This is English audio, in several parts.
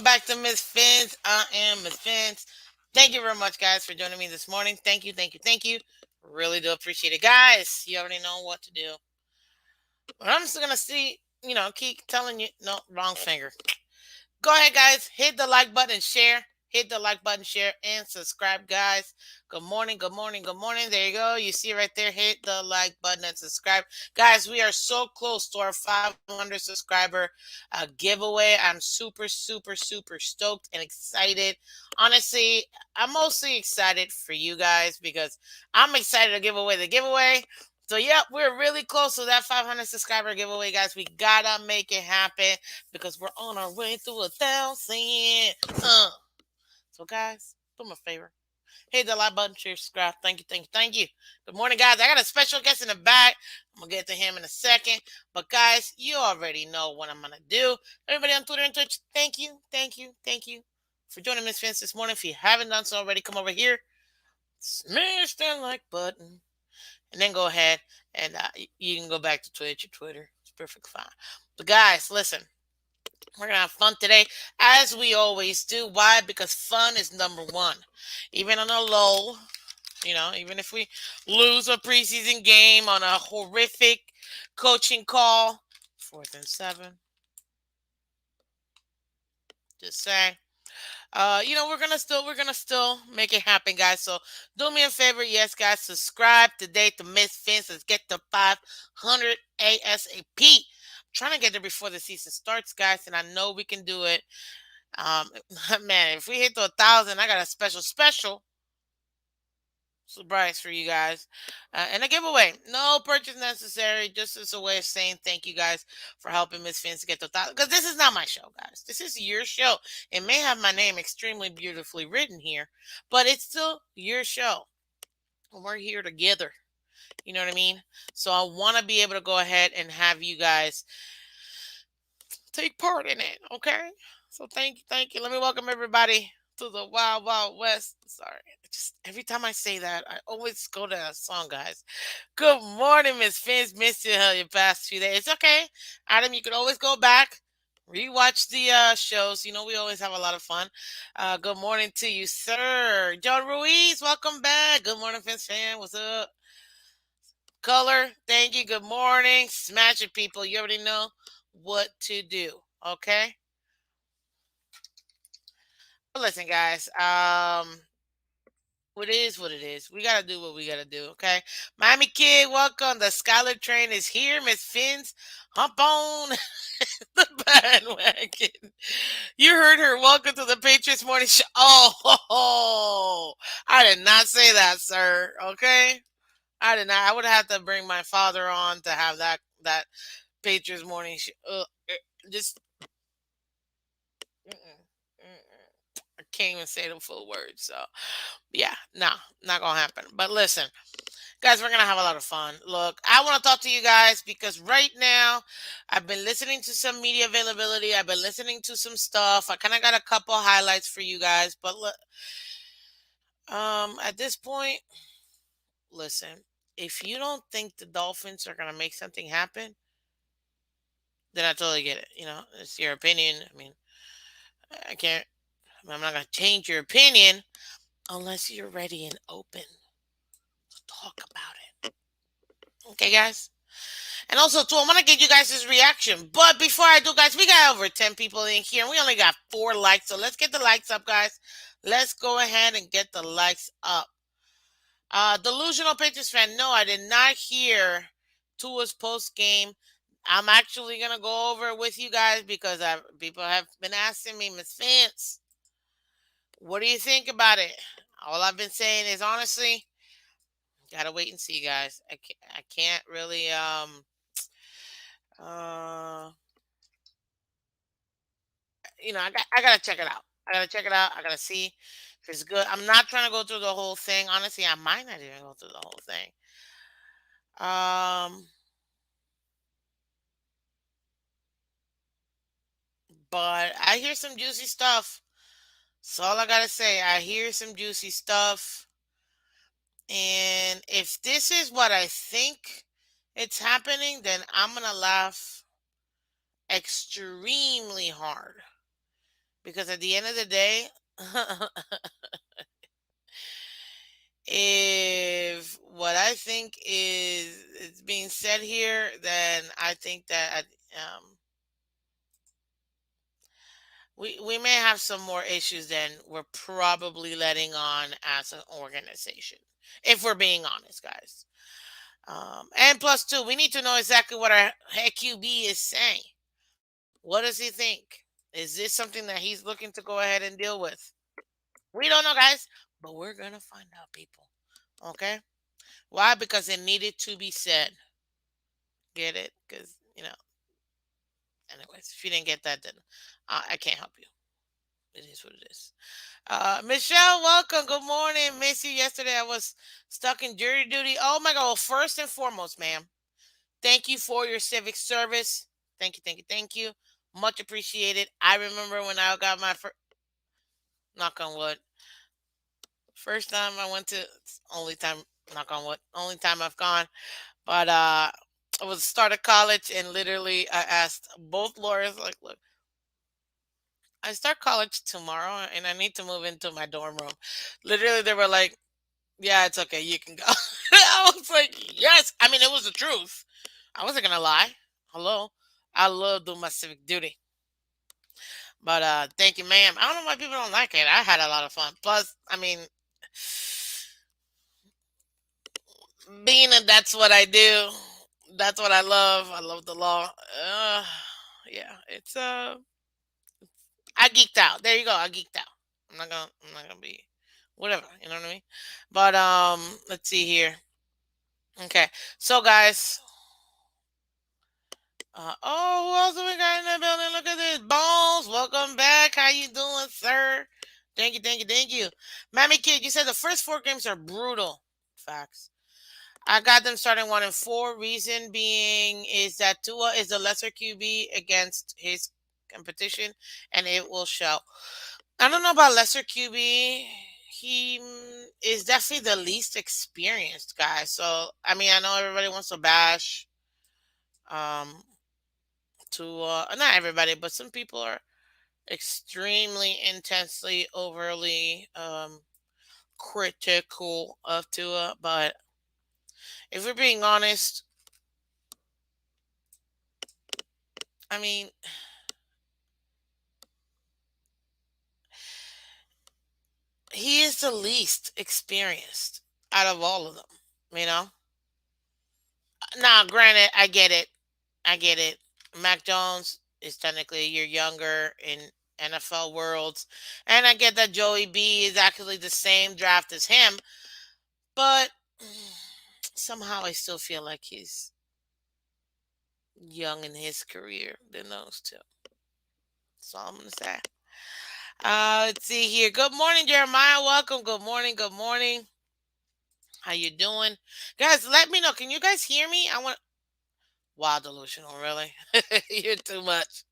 back to Miss Phins. I am Miss Phins. Thank you very much, guys, for joining me this morning. Thank you, thank you, thank you. Really do appreciate it, guys. You already know what to do. But I'm just gonna keep telling you. No, wrong finger. Go ahead, guys. Hit the like button, share. Hit the like button, share, and subscribe, guys. Good morning, good morning, good morning. There you go. You see right there. Hit the like button and subscribe, guys. We are so close to our 500 subscriber giveaway. I'm super, super, super stoked and excited. Honestly, I'm mostly excited for you guys because I'm excited to give away the giveaway. So, yep, we're really close to that 500 subscriber giveaway, guys. We gotta make it happen because we're on our way to 1,000. So, guys, do me a favor. Hit the like button, share, subscribe. Thank you, thank you, thank you. Good morning, guys. I got a special guest in the back. I'm going to get to him in a second. But, guys, you already know what I'm going to do. Everybody on Twitter and Twitch, thank you, thank you, thank you for joining Miss Vince this morning. If you haven't done so already, come over here, smash that like button, and then go ahead and you can go back to Twitch or Twitter. It's perfect fine. But, guys, listen. We're gonna have fun today, as we always do. Why? Because fun is number one. Even on a low, even if we lose a preseason game on a horrific coaching call, 4th and 7. Just saying. We're gonna still make it happen, guys. So do me a favor, yes, guys, subscribe today to Miss Vince. Let's get to 500 ASAP. Trying to get there before the season starts, guys, and I know we can do it. Um, man, if we hit to 1,000, I got a special surprise for you guys, and a giveaway. No purchase necessary. Just as a way of saying thank you, guys, for helping Miss Fins get to 1,000. Because this is not my show, guys. This is your show. It may have my name extremely beautifully written here, but it's still your show. And we're here together. You know what I mean? So I want to be able to go ahead and have you guys take part in it. Okay. So thank you, thank you. Let me welcome everybody to the Wild Wild West. Sorry, just every time I say that, I always go to that song, guys. Good morning, Miss Fins. Missed you your past few days. It's okay, Adam. You can always go back, rewatch the shows. We always have a lot of fun. Good morning to you, sir. John Ruiz, welcome back. Good morning, Fins fan. What's up? Color, thank you. Good morning. Smash it, people. You already know what to do. Okay. But listen, guys. What it is what it is. We gotta do what we gotta do. Okay. Miami kid, welcome. The Scholar train is here. Miss Fins, hump on the bandwagon. You heard her. Welcome to the Patriots Morning Show. Oh, I did not say that, sir. Okay. I did not. I would have to bring my father on to have that Patriots Morning Show. Just. Mm-mm, mm-mm. I can't even say the full words. So, yeah, no, not gonna happen. But listen, guys, we're gonna have a lot of fun. Look, I want to talk to you guys because right now, I've been listening to some media availability. I've been listening to some stuff. I kind of got a couple highlights for you guys. But look, at this point, listen, if you don't think the Dolphins are gonna make something happen, then I totally get it. It's your opinion. I mean, I can't. I'm not gonna change your opinion unless you're ready and open to talk about it. Okay, guys? And also, too, I want to get you guys' reaction. But before I do, guys, we got over 10 people in here. And we only got 4 likes. So let's get the likes up, guys. Let's go ahead and get the likes up. Delusional Patriots fan. No, I did not hear Tua's post game. I'm actually going to go over it with you guys because people have been asking me, Miss Vince, what do you think about it? All I've been saying is, honestly, gotta wait and see, guys. I can't really uh I gotta check it out. I gotta check it out. I gotta see if it's good. I'm not trying to go through the whole thing. Honestly, I might not even go through the whole thing. Um, but I hear some juicy stuff. That's all I gotta say. I hear some juicy stuff. And if this is what I think it's happening, then I'm gonna laugh extremely hard Because at the end of the day, if what I think is being said here, then I think that we may have some more issues than we're probably letting on as an organization, if we're being honest, guys. And plus, two, we need to know exactly what our head QB is saying. What does he think? Is this something that he's looking to go ahead and deal with? We don't know, guys, but we're gonna find out, people. Okay? Why? Because it needed to be said. Get it? Because anyways, if you didn't get that, then I can't help you. It is what it is. Michelle, welcome. Good morning. Miss you yesterday. I was stuck in jury duty. Oh my God. Well, first and foremost, ma'am, thank you for your civic service. Thank you, thank you, thank you. Much appreciated. I remember when I got my first, knock on wood, first time I went to, only time, knock on wood, only time I've gone. But I was start of college, and literally I asked both lawyers, like, look, I start college tomorrow and I need to move into my dorm room. Literally, they were like, yeah, it's okay. You can go. I was like, yes. I mean, it was the truth. I wasn't going to lie. Hello. I love doing my civic duty. But thank you, ma'am. I don't know why people don't like it. I had a lot of fun. Plus, I mean, being that that's what I do, that's what I love. I love the law. Yeah, it's I geeked out. There you go. I geeked out. I'm not gonna be whatever. You know what I mean? But let's see here. Okay, so guys, oh, who else do we got in the building? Look at this, Bones. Welcome back. How you doing, sir? Thank you, thank you, thank you. Mammy Kid, you said the first four games are brutal. Facts. I got them starting 1-4. Reason being is that Tua is the lesser QB against his competition, and it will show. I don't know about lesser QB. He is definitely the least experienced guy. So I mean, I know everybody wants to bash um to not everybody, but some people are extremely intensely overly critical of Tua. But if we're being honest, I mean, he is the least experienced out of all of them. You know. Now, granted, I get it. I get it. Mac Jones is technically a year younger in NFL worlds, and I get that Joey B is actually the same draft as him, but somehow I still feel like he's young in his career than those two. That's all I'm gonna say. Let's see here. Good morning, Jeremiah. Welcome. Good morning. Good morning. How you doing, guys? Let me know. Can you guys hear me? I want. Wow, delusional. Really? You're too much.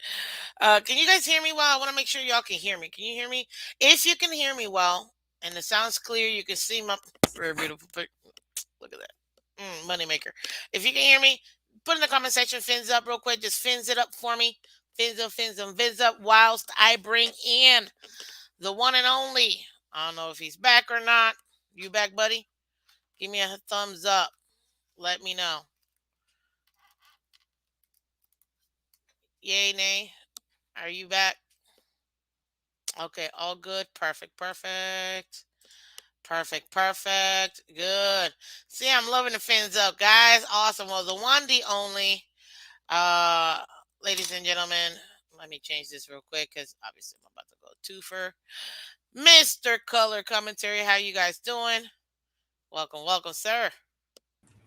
Can you guys hear me well? I want to make sure y'all can hear me. Can you hear me? If you can hear me well and it sounds clear, you can see my very beautiful pic. Look at that. Moneymaker. If you can hear me, put in the comment section fins up real quick. Just fins it up for me. Fins up whilst I bring in the one and only. I don't know if he's back or not. You back, buddy? Give me a thumbs up. Let me know. Yay, nay. Are you back? Okay, all good. Perfect, perfect. Perfect, perfect. Good. See, I'm loving the fins up, guys. Awesome. Well, the one, the only. Uh, ladies and gentlemen, let me change this real quick because obviously I'm about to go twofer. Mr. Color Commentary, how you guys doing? Welcome, welcome, sir.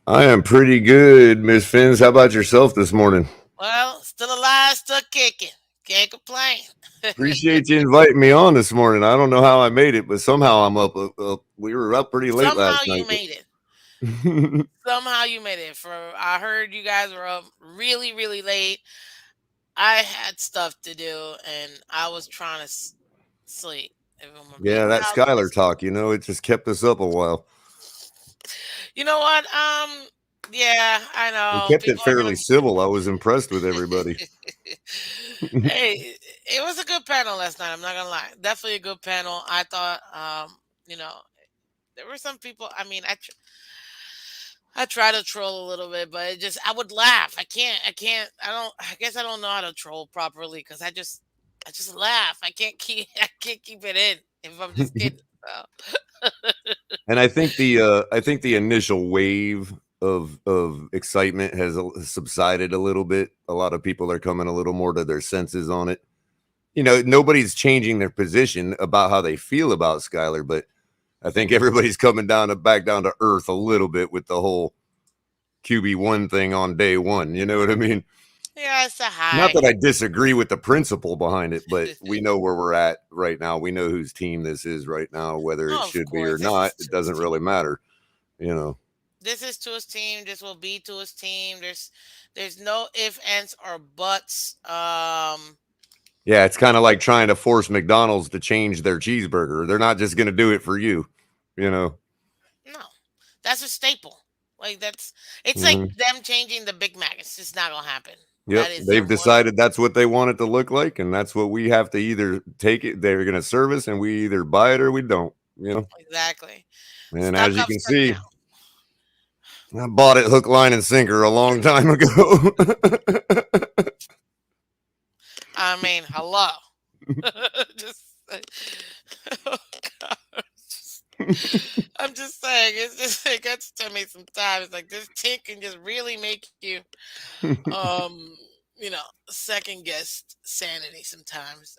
I am pretty good, Miss Phins. How about yourself this morning? Well, still alive, still kicking. Can't complain. Appreciate you inviting me on this morning. I don't know how I made it, but somehow I'm up. We were up pretty late Somehow last you night. made it. Somehow you made it. For I heard you guys were up really, really late. I had stuff to do, and I was trying to sleep. If I'm gonna be a Yeah, that Skylar thousand, talk, it just kept us up a while. you know what? Yeah, I We know kept it people are fairly gonna. civil. I was impressed with everybody. Hey, It was a good panel last night. I'm not gonna lie. Definitely a good panel. I thought, you know, there were some people. I mean, I try to troll a little bit, but it just I would laugh. I can't. I can't. I don't. I guess I don't know how to troll properly because I just laugh. I can't keep. I can't keep it in if I'm just kidding. So. And I think the initial wave of excitement has subsided a little bit. A lot of people are coming a little more to their senses on it. You know, nobody's changing their position about how they feel about Skyler, but I think everybody's coming down to back down to earth a little bit with the whole QB1 thing on day one. You know what I mean? Yeah, it's a Not high. that I disagree with the principle behind it, but we know where we're at right now. We know whose team this is right now, whether it Oh, of should be course. or This not. is It to his doesn't team. really matter, you know. This is to his team. This will be to his team. There's no ifs, ands, or buts. Yeah, it's kind of like trying to force McDonald's to change their cheeseburger. They're not just going to do it for you, you know. No, that's a staple. Like that's it's like Hmm. them changing the Big Mac. It's just not gonna happen. Yep, That is their they've one. decided that's what they want it to look like, and that's what we have to either take it. They're going to serve us, and we either buy it or we don't. You know. Exactly. And Stock as you up, can stock see, down. I bought it hook, line, and sinker a long time ago. I mean, hello. just oh God. I'm just saying, it's just it gets to me sometimes. Like this tick can just really make you um you know, second guess sanity sometimes.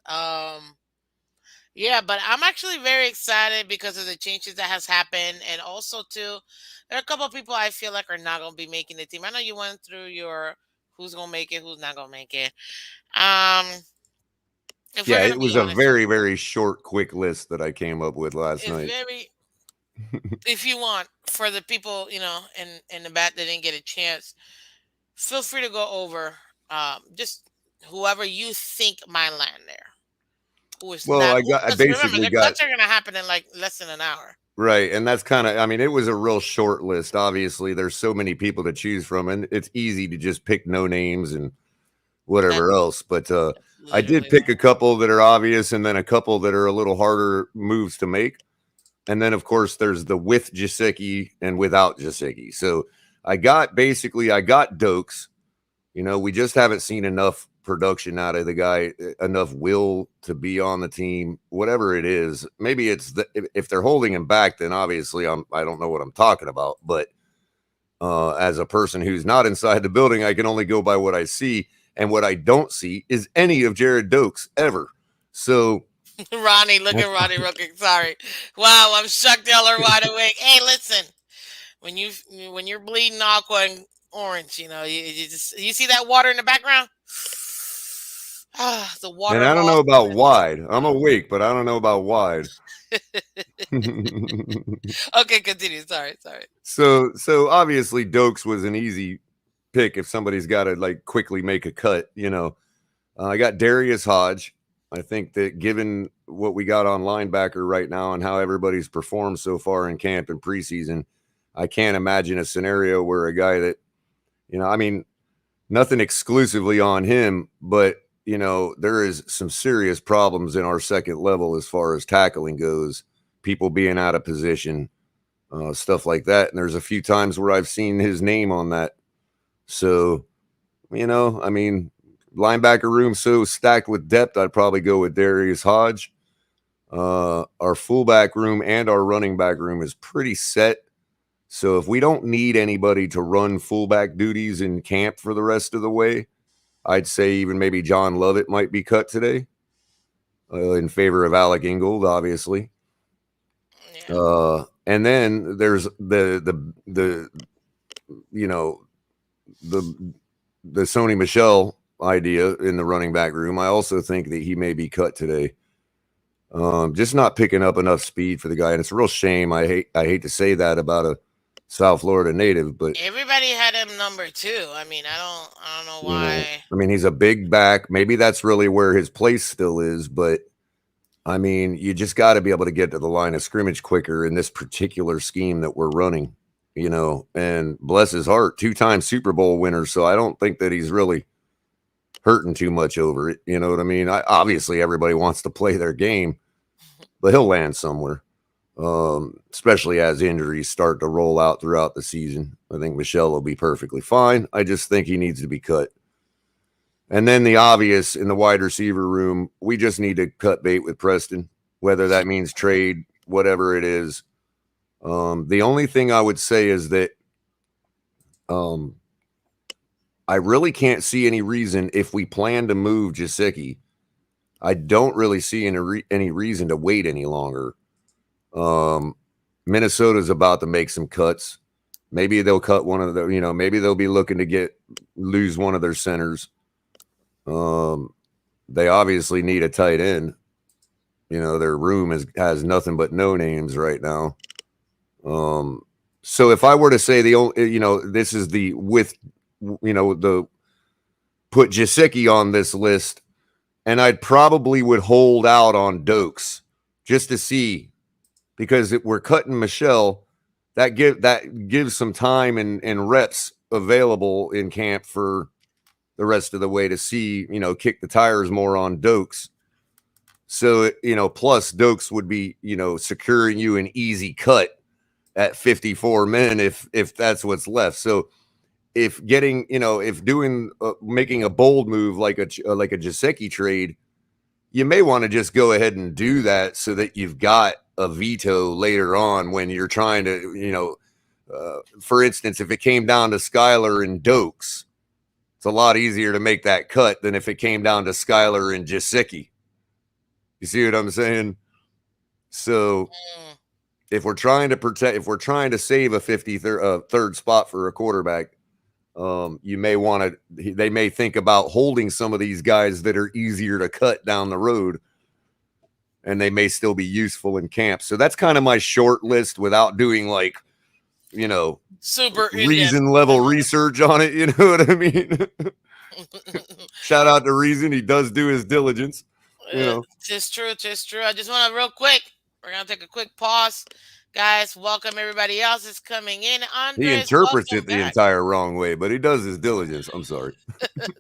Yeah, but I'm actually very excited because of the changes that has happened, and also too, there are a couple of people I feel like are not going to be making the team. I know you went through your who's going to make it, who's not going to make it. Um, if we're Yeah, going to it be was a honest, very, very short, quick list that I came up with last it's night. very if you want for the people in the back that didn't get a chance, feel free to go over just whoever you think might land there. Who is Well, not? I Because remember, basically the got cuts are going to happen in like less than an hour. right, and that's kind of I mean, it was a real short list. Obviously, there's so many people to choose from, and it's easy to just pick no names and That whatever else. But that's I did literally pick a couple that are obvious, and then a couple that are a little harder moves to make. And then, of course, there's the with Jasicki and without Jasicki. So I got Dokes. You know, we just haven't seen enough production out of the guy, enough will to be on the team, whatever it is. Maybe it's if they're holding him back, then obviously I don't know what I'm talking about. But as a person who's not inside the building, I can only go by what I see, and what I don't see is any of Jared Dokes ever. So Ronnie, look at Ronnie real quick. Sorry. Wow, I'm shocked y'all are wide awake. Hey, listen. When you when you're bleeding aqua and orange, you just you see that water in the background? Ah, the water and of I don't know about awesomeness. wide. I'm awake, but I don't know about wide. Okay, continue. Sorry, sorry. So obviously Dokes was an easy pick if somebody's got to like quickly make a cut. You know, I got Darius Hodge. I think that given what we got on linebacker right now and how everybody's performed so far in camp and preseason, I can't imagine a scenario where a guy that I mean, nothing exclusively on him, but there is some serious problems in our second level as far as tackling goes, people being out of position, stuff like that. And there's a few times where I've seen his name on that. So, I mean, linebacker room so stacked with depth, I'd probably go with Darius Hodge. Our fullback room and our running back room is pretty set. So if we don't need anybody to run fullback duties in camp for the rest of the way, I'd say even maybe John Lovett might be cut today in favor of Alec Ingold, obviously. Yeah. And then there's the you know the the Sony Michelle idea in the running back room. I also think that he may be cut today. Just not picking up enough speed for the guy, and it's a real shame. I hate to say that about a South Florida native, but Everybody had him number two. I mean, I don't know why. I mean, he's a big back. Maybe that's really where his place still is, but I mean, you just got to be able to get to the line of scrimmage quicker in this particular scheme that we're running, and bless his heart, two-time Super Bowl winner. So I don't think that he's really hurting too much over it. You know what I mean? Obviously, everybody wants to play their game, but he'll land somewhere. Especially as injuries start to roll out throughout the season. I think Michelle will be perfectly fine. I just think he needs to be cut. And then the obvious in the wide receiver room, we just need to cut bait with Preston, whether that means trade, whatever it is. The only thing I would say is that um, I really can't see any reason if we plan to move Jasicki. I don't really see any reason to wait any longer. Um, Minnesota's about to make some cuts. Maybe they'll cut one of the, maybe they'll be looking to lose one of their centers. Um, they obviously need a tight end. Their room has nothing but no names right now. Um, so if I were to say the only, this is the with, the put Jasicki on this list, and I'd probably would hold out on Dokes just to see, because if we're cutting Michelle, that gives some time and reps available in camp for the rest of the way to see, kick the tires more on Dokes. So, plus Dokes would be, securing you an easy cut at 54 men if that's what's left. So if getting, if doing making a bold move like a Jasecki trade, you may want to just go ahead and do that so that you've got a veto later on when you're trying to, for instance, if it came down to Skyler and Dokes, it's a lot easier to make that cut than if it came down to Skyler and Jasicki. You see what I'm saying? So Mm. if we're trying to save a 53rd spot for a quarterback, you may want to, they may think about holding some of these guys that are easier to cut down the road, and they may still be useful in camp. So that's kind of my short list without doing like, you know, Super in depth. reason level research on it. You know what I mean? Shout out to Reason. He does do his diligence, you know. Just true, just true. I just want to real quick. We're gonna take a quick pause, guys. Welcome everybody else is coming in. He Andres, interprets welcome it the back. entire wrong way, but he does his diligence. I'm sorry.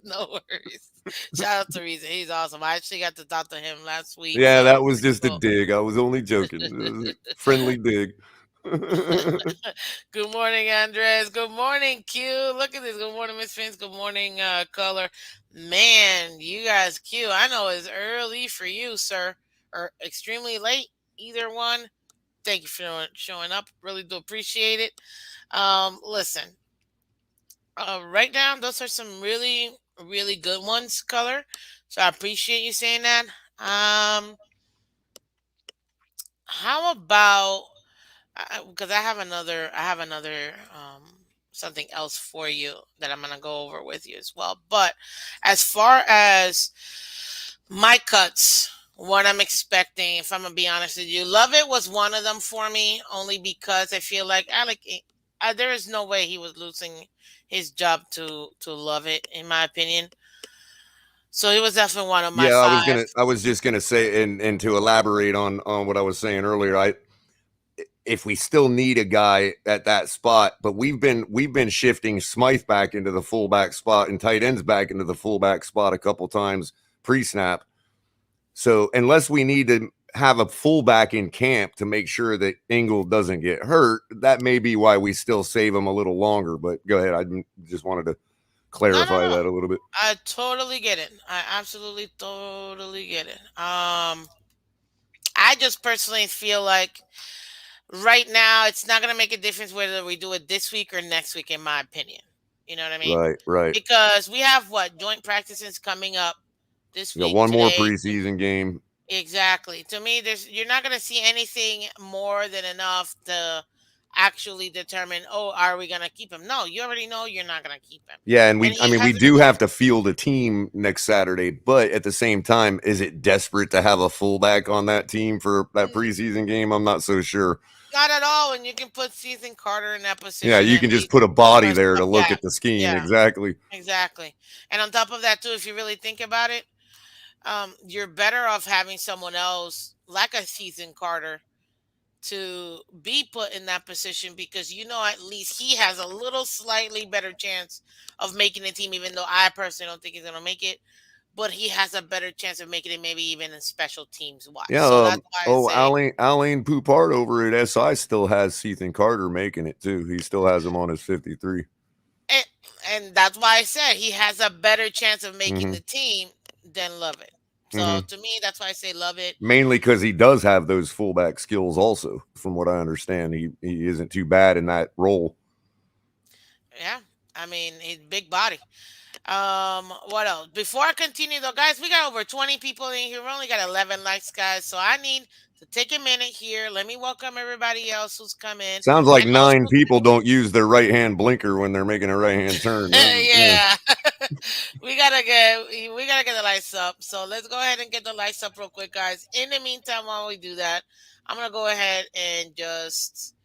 No worries. Shout out to Reason. He's awesome. I actually got to talk to him last week, Yeah, so that was pretty just a cool. dig. I was only joking. It was a friendly dig. Good morning, Andres. Good morning, Q. Look at this. Good morning, Miss Phins. Good morning, Color. Man, you guys, Q. I know it's early for you, sir, or extremely late. Either one. Thank you for showing up. Really do appreciate it. Listen, right now, those are some really, really good ones, Color. So I appreciate you saying that. Um, how about because I have another something else for you that I'm gonna go over with you as well. But as far as my cuts, what I'm expecting, if I'm gonna be honest with you, Love It was one of them for me, only because I feel like there is no way he was losing his job to Love It, in my opinion. So he was definitely one of my Yeah, five. I was just gonna say, and to elaborate on what I was saying earlier, if we still need a guy at that spot, but we've been shifting Smythe back into the fullback spot and tight ends back into the fullback spot a couple times pre-snap. So unless we need to have a fullback in camp to make sure that Engel doesn't get hurt, that may be why we still save him a little longer. But go ahead. I just wanted to No, no, clarify no. that a little bit. I totally get it. I absolutely totally get it. I just personally feel like right now it's not going to make a difference whether we do it this week or next week, in my opinion. You know what I mean? Right, right. Because we have what joint practices coming up this We got week one more today. preseason game. Exactly. To me, you're not going to see anything more than enough to actually determine, oh, are we going to keep him? No, you already know you're not going to keep him, Yeah, and and I he mean, we hasn't do been. have to field a team next Saturday, but at the same time, is it desperate to have a fullback on that team for that preseason game? I'm not so sure. Not at all. And you can put Season Carter in that Yeah, position you and can just leave put a body for a there to look stopgap. at the scheme. Yeah, Exactly. exactly. And on top of that, too, if you really think about it, you're better off having someone else like a Season Carter to be put in that position because at least he has a little slightly better chance of making the team, even though I personally don't think he's gonna make it. But he has a better chance of making it, maybe even in special teams wise. Yeah. So that's why I say, Alain Poupart over at SI still has Ethan Carter making it too. He still has him on his 53. and, and that's why I said he has a better chance of making Mm-hmm. the team than Love It. So Mm-hmm. to me, that's why I say Love It. Mainly because he does have those fullback skills. Also, from what I understand, he isn't too bad in that role. Yeah, I mean, he's big body. What else? Before I continue though, guys, we got over 20 people in here. We only got 11 likes, guys. So I need to take a minute here. Let me welcome everybody else who's come in. Sounds like And 9 also, people don't use their right hand blinker when they're making a right hand turn. Yeah. yeah, we gotta get the lights up. So let's go ahead and get the lights up real quick, guys. In the meantime, while we do that, I'm gonna go ahead and just,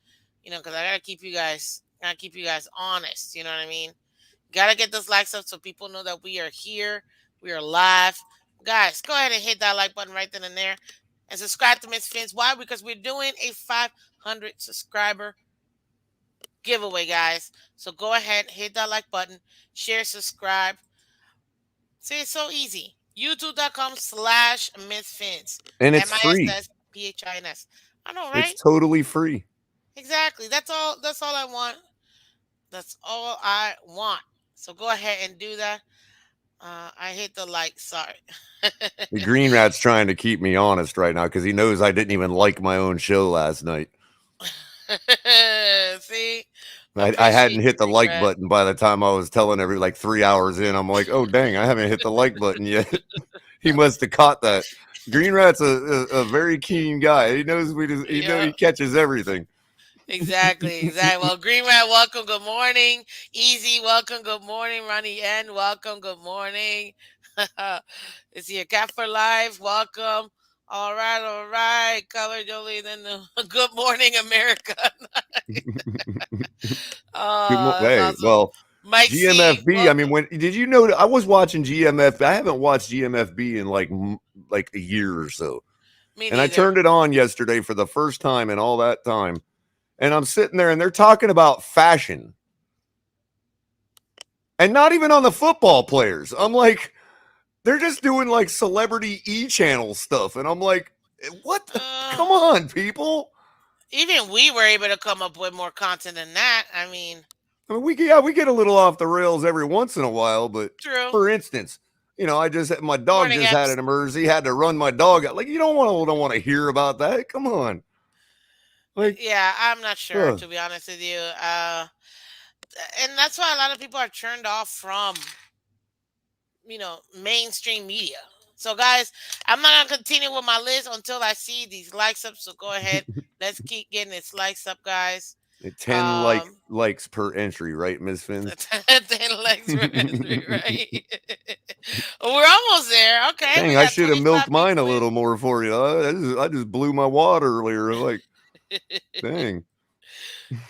because I gotta keep you guys honest. You know what I mean? Gotta get those likes up so people know that we are here. We are live. Guys, go ahead and hit that like button right then and there. And subscribe to Miss Phins. Why? Because we're doing a 500 subscriber giveaway, guys. So go ahead, hit that like button, share, subscribe. See, it's so easy. YouTube.com/Miss Phins. And it's free. MISSPHINS. I know, It's right? totally free. Exactly. That's all I want. That's all I want. So go ahead and do that. I hit the like. Sorry. The Green Rat's trying to keep me honest right now because he knows I didn't even like my own show last night. See, I hadn't appreciate you, hit the Green like Rat. button by the time I was telling every like 3 hours in. I'm like, oh dang, I haven't hit the like button yet. He must have caught that. Green Rat's a very keen guy. He knows Yeah, he catches everything. exactly. Well, Green Rat, welcome. Good morning. Easy, welcome. Good morning. Ronnie N, welcome. Good morning. Is he a cat for life? Welcome. All right, all right. Color Jolie, then the Good Morning America. Oh, that's Hey, awesome. well, Mike C, GMFB. I mean, welcome. when did you know? I was watching GMF. I haven't watched GMFB in like a year or so, Me and I neither. turned it on yesterday for the first time in all that time. And I'm sitting there, and they're talking about fashion, and not even on the football players. I'm like, they're just doing like celebrity channel stuff, and I'm like, what? Uh, Come on, people. Even we were able to come up with more content than that. I mean, I mean, we get a little off the rails every once in a while, but true. for instance, I just my dog Morning just had apps. an emergency, had to run my dog out. Like you don't want to hear about that. Come on, like, Yeah, I'm not sure ugh. to be honest with you. And that's why a lot of people are turned off from mainstream media. So guys, I'm not gonna continue with my list until I see these likes up. So go ahead, let's keep getting this likes up, guys. 10 Um, likes per entry, right, Ms. Fins? 10 likes per entry, right? We're almost there. Okay, Dang, we I got should have 25 milked mine a people little more for you. I just blew my wad earlier. Like, in. dang.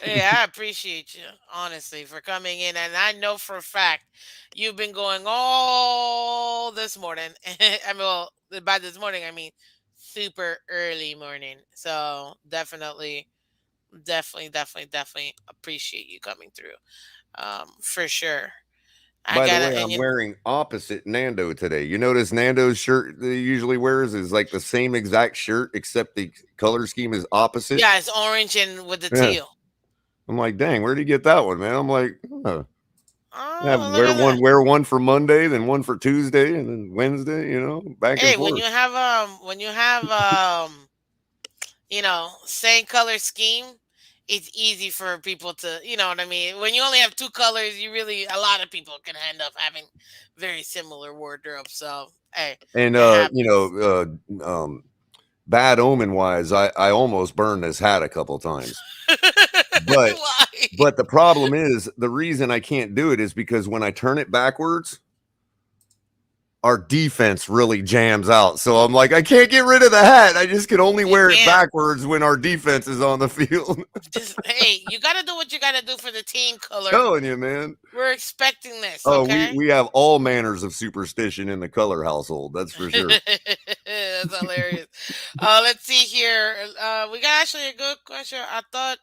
Hey, I appreciate you, honestly, for coming in. And I know for a fact you've been going all this morning. I mean, well, by this morning, I mean super early morning. So definitely appreciate you coming through. For sure. I By the gotta, way, and I'm wearing opposite Nando today. You notice Nando's shirt that he usually wears is like the same exact shirt, except the color scheme is opposite. yeah, it's orange and with the Yeah. teal. I'm like, dang, where'd he get that one, man? I'm like, have Oh, look at that. wear one for Monday, then one for Tuesday, and then Wednesday, back and Hey, when forth. you have same color scheme, it's easy for people to, you know what I mean? When you only have two colors, a lot of people can end up having very similar wardrobe. So, hey, And it happens. bad omen wise, I almost burned this hat a couple times. But Why? the problem is the reason I can't do it is because when I turn it backwards, our defense really jams out. So I'm like, I can't get rid of the hat. I just can only You wear it can't. backwards when our defense is on the field. Just hey, you got to do what you got to do for the team color. Telling you, man. We're expecting this, Oh, okay? we have all manners of superstition in the Color household. That's for sure. That's hilarious. Let's see here. We got actually a good question. I thought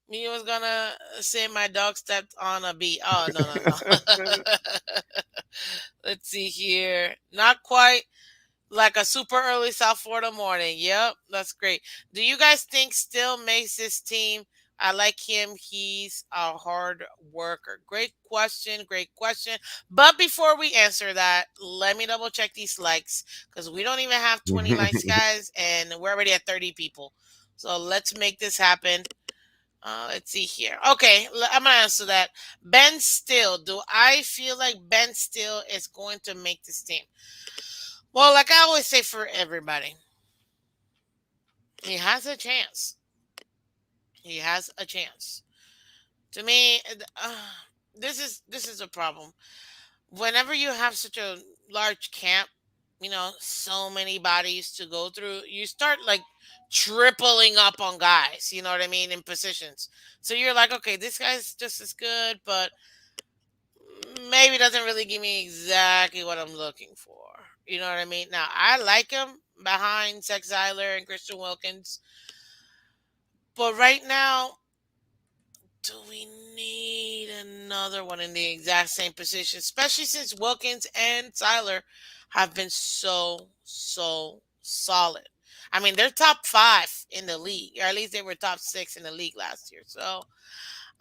me was gonna say my dog stepped on a bee. Oh no no no. Let's see here. Not quite like a super early South Florida morning. Yep, that's great. Do you guys think Still makes this team? I like him. He's a hard worker. Great question. Great question. But before we answer that, let me double check these likes because we don't even have 20 likes, guys, and we're already at 30 people. So let's make this happen. Let's see here. Okay, I'm gonna answer that. Ben Still. Do I feel like Ben Still is going to make this team? Well, like I always say for everybody, he has a chance. He has a chance. To me, this is a problem. Whenever you have such a large camp, so many bodies to go through, you start like tripling up on guys. You know what I mean in positions. So you're like, okay, this guy's just as good, but maybe doesn't really give me exactly what I'm looking for. You know what I mean? Now I like him behind Sex Zyler and Christian Wilkins, but right now, do we need another one in the exact same position? Especially since Wilkins and Tyler have been so solid. I mean, they're top five in the league, or at least they were top six in the league last year. So,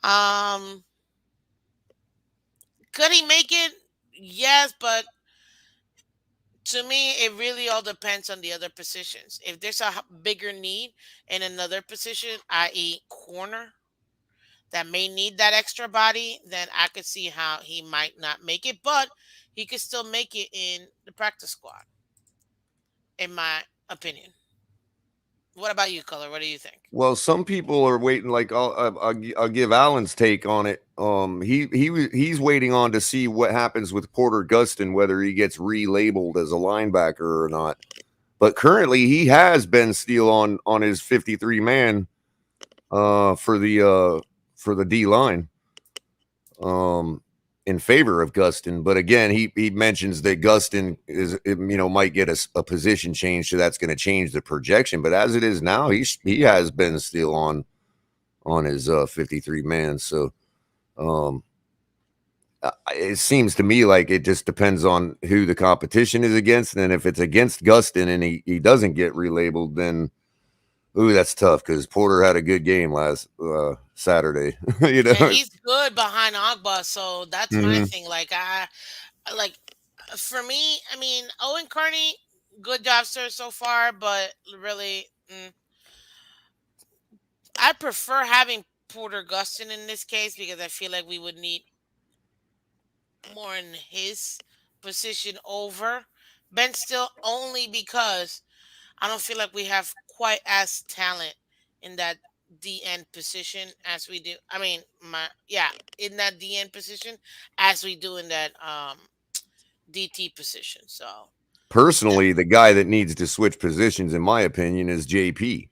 um, could he make it? Yes, but to me, it really all depends on the other positions. If there's a bigger need in another position, i.e., corner, that may need that extra body, then I could see how he might not make it, but he could still make it in the practice squad, in my opinion. What about you, Color? What do you think? Well, some people are waiting. Like I'll give Alan's take on it. He's waiting on to see what happens with Porter Gustin, whether he gets relabeled as a linebacker or not. But currently, he has Ben Steele on his 53 man for the D line um, in favor of Gustin. But again, he mentions that Gustin might get a position change, so that's going to change the projection. But as it is now, he has Ben Steele on his 53 man. So um, it seems to me like it just depends on who the competition is against. And if it's against Gustin and he doesn't get relabeled, then ooh, that's tough because Porter had a good game last Saturday. And he's good behind Ogba, so that's my Mhm. thing. Like like for me, I mean, Owen Carney, good job, sir, so far, but really, I prefer having Porter Gustin in this case because I feel like we would need more in his position over Ben Still only because I don't feel like we have quite as talent in that DN position as we do. I mean, in that DN position as we do in that DT position. So that, Personally, the guy that needs to switch positions, in my opinion, is JP.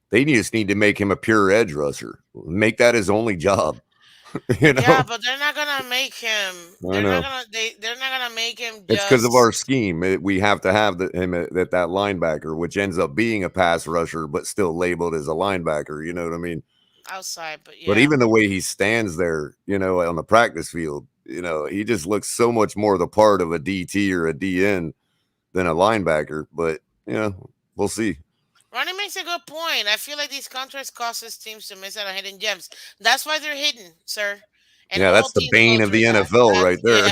They just need to make him a pure edge rusher. Make that his only job. you yeah, know, but they're not gonna make him. I know They're not gonna make him it's because of our just scheme. We have to have him at that linebacker, which ends up being a pass rusher, but still labeled as a linebacker. You know what I mean? outside. But But yeah, even the way he stands there, on the practice field, he just looks so much more the part of a DT or a DN than a linebacker. But we'll see. Ronnie makes a good point. I feel like these contracts causes teams to miss out on hidden gems. That's why they're hidden, sir. And Yeah, all that's the teams go bane of through the that. NFL That's right there.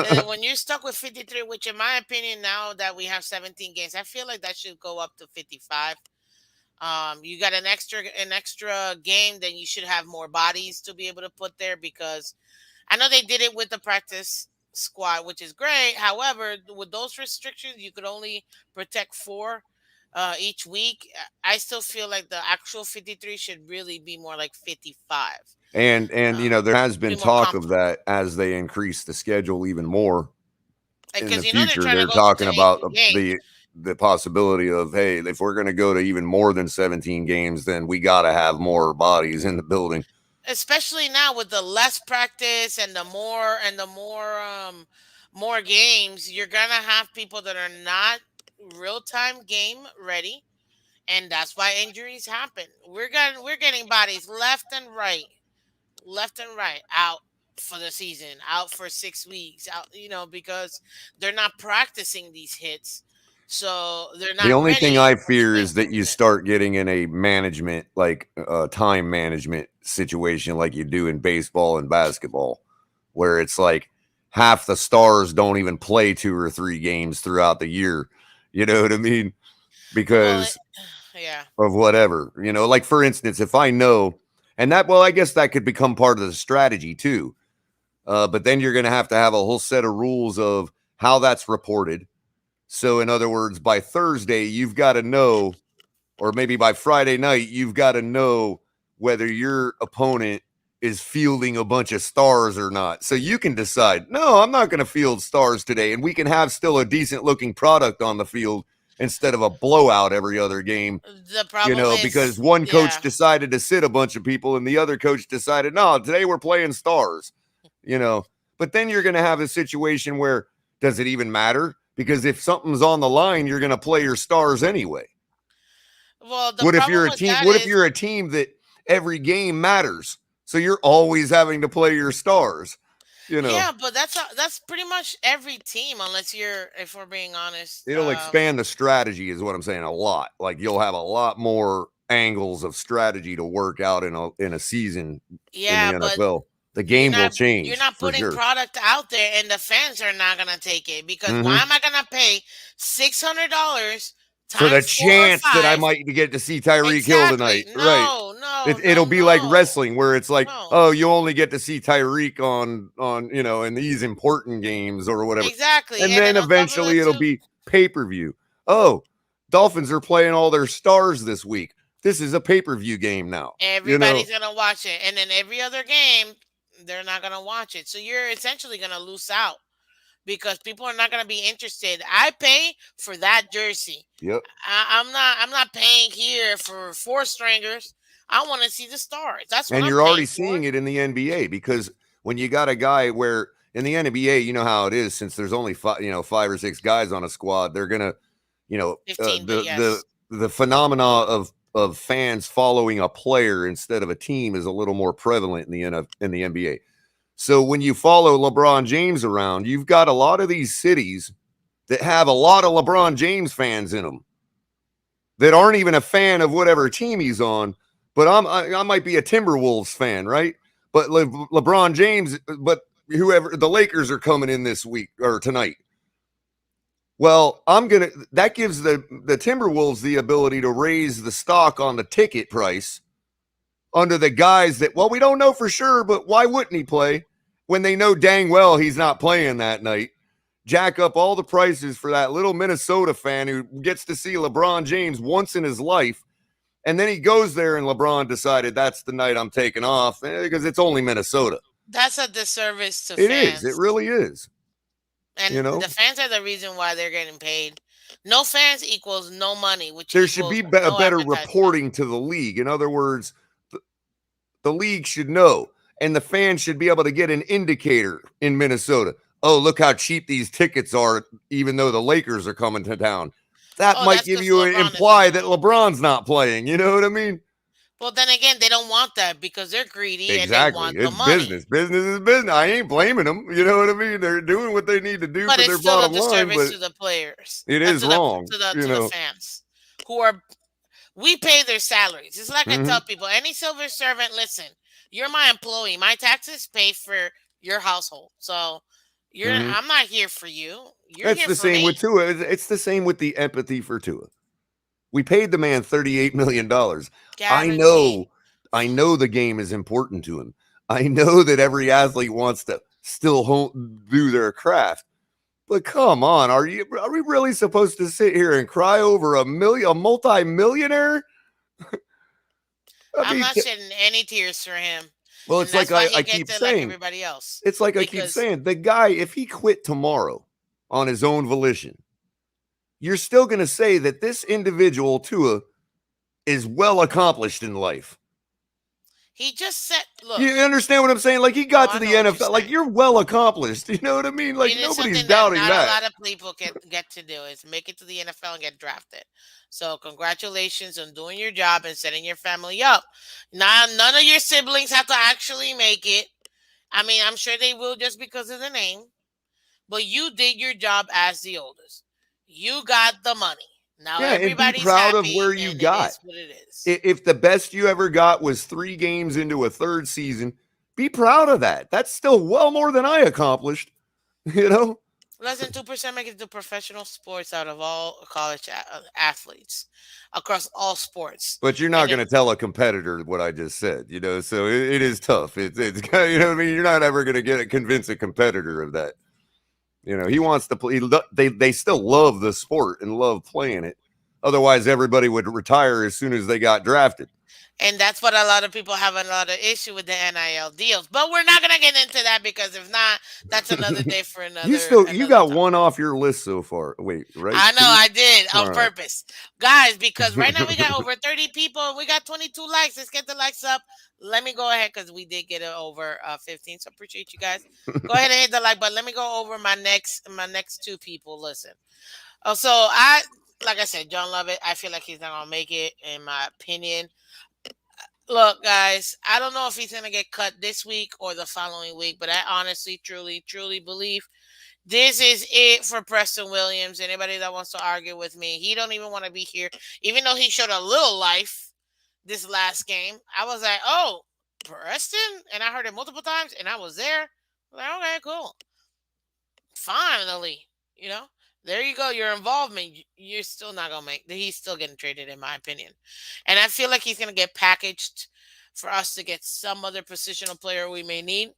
yeah. When you're stuck with 53, which in my opinion, now that we have 17 games, I feel like that should go up to 55. You got an extra game, then you should have more bodies to be able to put there because I know they did it with the practice squad, which is great. However, with those restrictions, you could only protect four each week. I still feel like the actual 53 should really be more like 55 And there has to be been more talk of comfortable. that as they increase the schedule even more in the Because they're future. trying to They're go talking to about 18 games, the possibility of, hey, if we're going to go to even more than 17 games, then we got to have more bodies in the building. especially now with the less practice and the more games. You're gonna have people that are not. real time game ready, and that's why injuries happen. We're getting bodies left and right out for the season, out for 6 weeks, out, because they're not practicing these hits, so they're The not only thing ready I for fear spring is that you season. start getting in a management, like time management situation, like you do in baseball and basketball, where it's like half the stars don't even play 2 or 3 games throughout the year. You know what I mean? Well, Because yeah. of whatever, like for instance, if I know, and that, well, I guess that could become part of the strategy too. But then you're going to have a whole set of rules of how that's reported. So, in other words, by Thursday, you've got to know, or maybe by Friday night, you've got to know whether your opponent is fielding a bunch of stars or not. So you can decide, no, I'm not going to field stars today. And we can have still a decent looking product on the field instead of a blowout every other game, The problem because is, one coach yeah. decided to sit a bunch of people and the other coach decided, no, today we're playing stars, you know. But then you're going to have a situation where, does it even matter? Because if something's on the line, you're going to play your stars anyway. Well, the What if problem you're a with team? that What if is, you're a team that every game matters? So you're always having to play your stars, you know. yeah, but that's pretty much every team, unless you're, if we're being honest. It'll expand the strategy, is what I'm saying, a lot. Like you'll have a lot more angles of strategy to work out in a season in the Yeah, but NFL. The you're game will not you're change not for putting sure. product out there, and the fans are not gonna take it, because why Hmm. am I gonna pay $600 For the times four or chance that I five? might get to see Tyreek Hill Exactly. tonight, right? No, no, It'll no, be like no, wrestling, where it's like, no. oh, you only get to see Tyreek on in these important games or whatever, Exactly. and And then then on top of eventually that it'll too, be pay per view. Oh, Dolphins are playing all their stars this week. This is a pay per view game now. You know, everybody's gonna watch it, and then every other game, they're not gonna watch it. So you're essentially gonna lose out, because people are not going to be interested. I pay for that jersey. yep. I'm not paying here for four stringers. I want to see the stars. That's what And I'm you're already paying for. seeing it in the NBA, because when you got a guy where in the NBA, you know how it is, since there's only 5 or 6 guys on a squad, they're gonna, 15, but the phenomena of fans following a player instead of a team is a little more prevalent in the NBA. So when you follow LeBron James around, you've got a lot of these cities that have a lot of LeBron James fans in them that aren't even a fan of whatever team he's on. But I might be a Timberwolves fan, right? But LeBron James, but whoever, the Lakers are coming in this week or tonight. Well, that gives the Timberwolves the ability to raise the stock on the ticket price under the guys that, well, we don't know for sure, but why wouldn't he play when they know dang well he's not playing that night? Jack up all the prices for that little Minnesota fan who gets to see LeBron James once in his life. And then he goes there and LeBron decided that's the night I'm taking off, because it's only Minnesota. that's a disservice to It is. It fans. really is. And You the know, fans are the reason why they're getting paid. No fans equals no money, which there should be equals a no better advertisement. reporting to the league. In other words, the league should know, and the fans should be able to get an indicator in Minnesota. Oh, look how cheap these tickets are, even though the Lakers are coming to town. That Oh, might that's give because you LeBron isn't imply that playing. LeBron's not playing. You know what I mean? Well, then again, they don't want that, because they're greedy and they Exactly. want the It's money. business. Business is business. I ain't blaming them. You know what I mean? They're doing what they need to do But for it's their still a bottom line, disservice but to the players, it is to the wrong. fans, who are, we pay their salaries. It's like I Hmm. tell people, any civil servant, listen, you're my employee. My taxes pay for your household. So Hmm. I'm not here for you. You're That's here the for same me. with Tua. It's the same with the empathy for Tua. We paid the man $38 million. I Guaranteed. know, I know the game is important to him. I know that every athlete wants to still do their craft. But come on, are we really supposed to sit here and cry over a multi-millionaire? I I'm mean, not shedding any tears for him. well, And it's like that's why I he keep gets it like saying. everybody else. It's like I keep Because, saying. The guy, if he quit tomorrow on his own volition, you're still going to say that this individual, Tua, is well accomplished in life. He just said, You look, understand what I'm saying? Like he oh, got I to know the what you're NFL. Like saying. you're well accomplished. You know what I mean? Like It is nobody's something that doubting not a that. lot of people get to do is make it to the NFL and get drafted. So congratulations on doing your job and setting your family up. Now none of your siblings have to actually make it. I mean, I'm sure they will just because of the name, but you did your job as the oldest. You got the money. Now Yeah, and be everybody's proud of happy where you and it got. is what it is. If the best you ever got was 3 games into a third season, be proud of that. That's still well more than I accomplished. You know, Less than 2% make it to professional sports out of all college athletes across all sports. but you're not And going to tell a competitor what I just said. You know, so it is tough. It's you know what I mean. You're not ever going to convince a competitor of that. You know, he wants to play. They still love the sport and love playing it. Otherwise, everybody would retire as soon as they got drafted. that's what a lot of people have a lot of issue with the NIL deals. But we're not gonna get into that because if not, that's another day for You another got topic. one off your list so far. Wait, right? I know Two. I did All on right. purpose, guys. Because right now we got over 30 people and we got 22 likes. Let's get the likes up. Let me go ahead because we did get it over 15. So appreciate you guys. Go ahead and hit the like button. Let me go over my next two people. Listen. Oh, so I like I said, John Lovett. I feel like he's not gonna make it, in my opinion. Look, guys, I don't know if he's gonna get cut this week or the following week, but I honestly, truly, truly believe this is it for Preston Williams. Anybody that wants to argue with me, he don't even want to be here, even though he showed a little life this last game. I was like, oh, Preston, and I heard it multiple times, and I was there. I was like, okay, cool, finally, you know. There you go. Your involvement, you're still not gonna make. He's still getting traded, in my opinion, and I feel like he's gonna get packaged for us to get some other positional player we may need.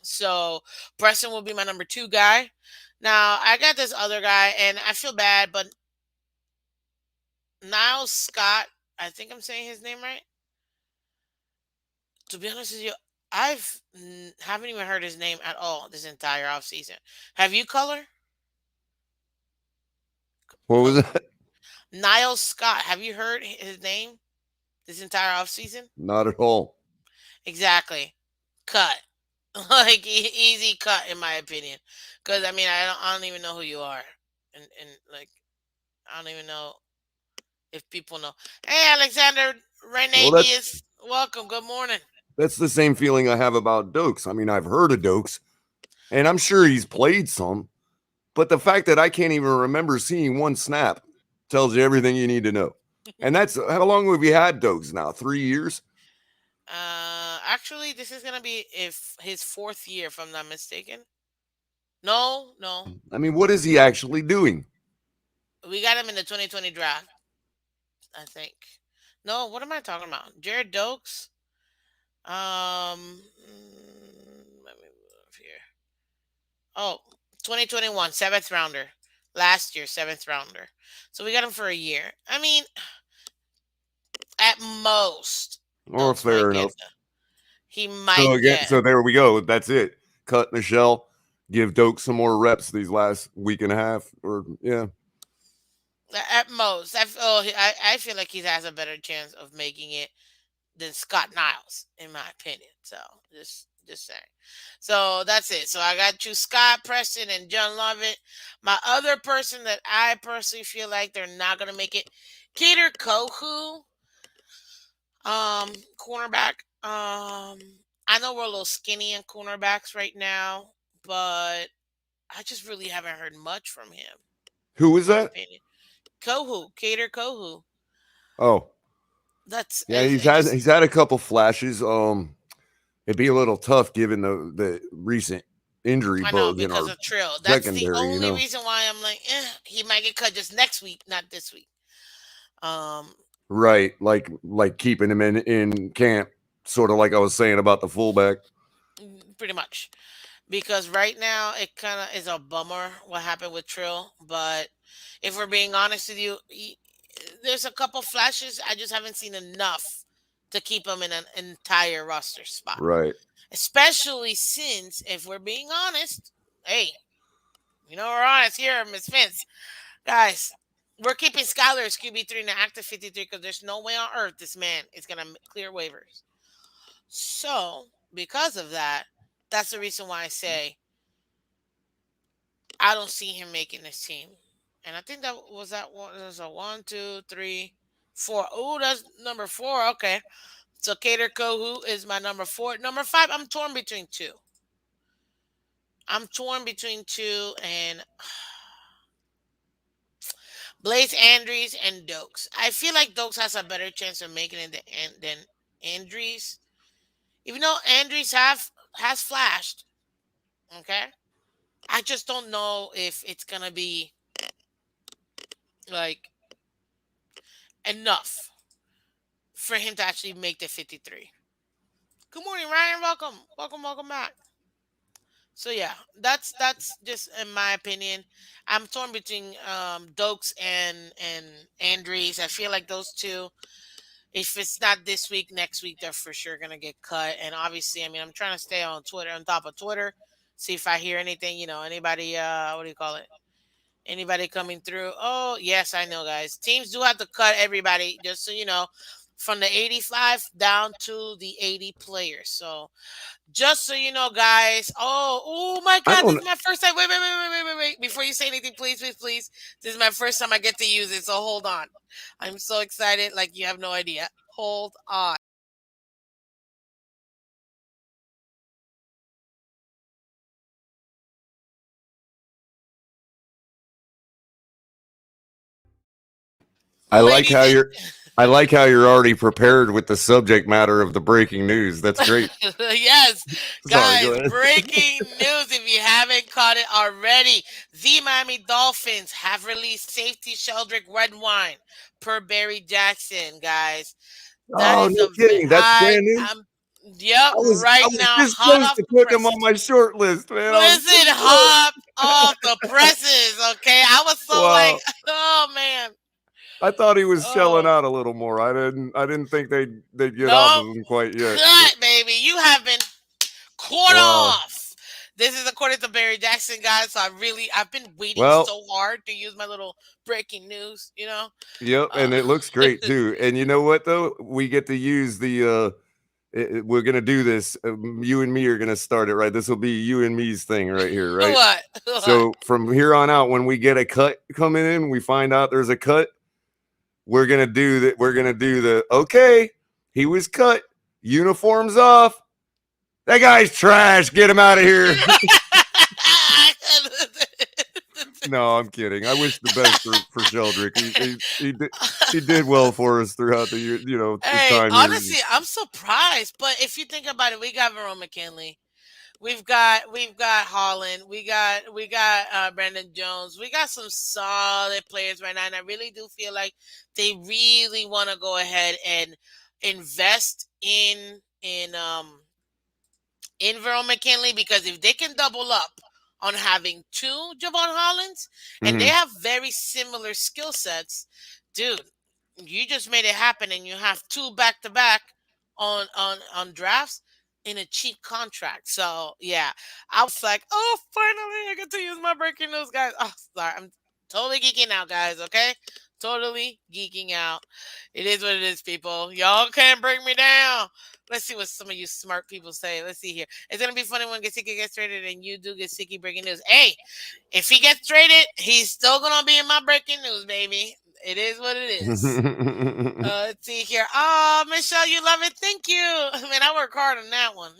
So Preston will be my number two guy. Now I got this other guy, and I feel bad, but Niles Scott. I think I'm saying his name right. To be honest with you, haven't even heard his name at all this entire offseason. Have you, Color? What was Hello, that? Niles Scott. Have you heard his name this entire offseason? Not at all. Exactly. Cut. Like easy cut, in my opinion. Because I mean, I don't even know who you are, and like I don't even know if people know. Hey, Alexander Well, Rene Diaz, welcome. Good morning. that's the same feeling I have about Dokes. I mean, I've heard of Dokes, and I'm sure he's played some, but the fact that I can't even remember seeing one snap tells you everything you need to know. And that's how long have we had Dokes now? 3 years? Actually, this is gonna be if his fourth year, if I'm not mistaken. No, no, I mean, what is he actually doing? we got him in the 2020 draft. I think. No, what am I talking about? Jared Dokes. Let me move here. Oh, 2021 seventh rounder. Last year, seventh rounder. So we got him for a year. I mean, at most, Oh, Dokes might fair get. enough. He So might again, get. so there we go. That's it. Cut in the shell. Give Doak some more reps these last week and a half, or yeah, At most, I feel like he has a better chance of making it than Scott Niles, in my opinion. So just saying. So that's it. So I got you, Scott Preston and John Lovett. My other person that I personally feel like they're not gonna make it, Cater Kohu, cornerback. I know we're a little skinny in cornerbacks right now, but I just really haven't heard much from him, who in was my that? opinion. Kohu, Cater Kohu. Oh, That's yeah, it. Just he's had a couple flashes. It'd be a little tough given the recent injury I know bug in because our of Trill. That's the secondary. You only know, reason why I'm like, he might get cut just next week, not this week. Um, right? Like keeping him in camp, sort of like I was saying about the fullback. pretty much because right now it kind of is a bummer what happened with Trill. But if we're being honest with you, there's a couple flashes. I just haven't seen enough to keep him in an entire roster spot. Right. Especially since, if we're being honest, hey, we're honest here, Miss Vince. Guys, we're keeping Skyler as QB3 in the active 53 because there's no way on earth this man is going to clear waivers. So, because of that, that's the reason why I say I don't see him making this team. And I think that one. There's a one, two, three, four. Oh, that's number four. Okay. So Kader Kohu is my number four. Number five, I'm torn between two. I'm torn between two and Blaze Andrews and Dokes. I feel like Dokes has a better chance of making it than Andrews. Even though Andrews has flashed. Okay. I just don't know if it's gonna be like enough for him to actually make the 53. Good morning, Ryan. Welcome back. So yeah, that's just in my opinion. I'm torn between Dokes and Andres. I feel like those two, if it's not this week, next week they're for sure gonna get cut. And obviously, I mean, I'm trying to stay on Twitter, on top of Twitter, see if I hear anything. Anybody what do you call it? Anybody coming through? Oh yes, I know, guys. Teams do have to cut everybody, just so you know, from the 85 down to the 80 players. So just so you know, guys. Oh my I God, this don't. is my first time. Wait. Before you say anything, please. This is my first time I get to use it, so hold on. I'm so excited, like you have no idea. Hold on. I like Ladies how and you're. I like how you're already prepared with the subject matter of the breaking news. That's great. yes, Sorry, go guys, ahead. breaking news if you haven't caught it already. The Miami Dolphins have released safety Sheldrick red wine per Barry Jackson, guys. That Oh, is no kidding. That's brand new. yep, I right was now, this hot close off to the putting him on presses. my short list, man. I was Listen, this hot close. off the presses, okay? I was so like, Wow. oh man. I thought he was shelling Oh out a little more. I didn't think they'd get off no. of him quite yet. Cut, baby. You have been caught Wow. off. This is according to Barry Jackson, guys. So I've been waiting Well, so hard to use my little breaking news. yep, Uh, and it looks great too. And you know what though? We get to use the we're gonna do this. You and me are gonna start it, right? This will be you and me's thing right here, right? what? What? So from here on out, when we get a cut coming in, we find out there's a cut. We're gonna do that. We're gonna do the okay. He was cut. Uniforms off. That guy's trash. Get him out of here. No, I'm kidding. I wish the best for Sheldrick. He did well for us throughout the year. His Hey, time here. honestly, I'm surprised. But if you think about it, we got Verone McKinley. We've got Holland. We got Brandon Jones. We got some solid players right now, and I really do feel like they really want to go ahead and invest in Verone McKinley, because if they can double up on having two Javon Hollands and they Hmm. have very similar skill sets, dude, you just made it happen and you have two back to back on drafts in a cheap contract. So yeah, I was like, oh, finally I get to use my breaking news, guys. Oh, sorry, I'm totally geeking out, guys. Okay, totally geeking out. It is what it is, people. Y'all can't bring me down. Let's see what some of you smart people say. Let's see here. It's gonna be funny when Gesicki gets traded and you do Gesicki breaking news. Hey, if he gets traded, he's still gonna be in my breaking news, baby. It is what it is. Let's see here. Oh, Michelle, you love it. Thank you. Man, I work hard on that one.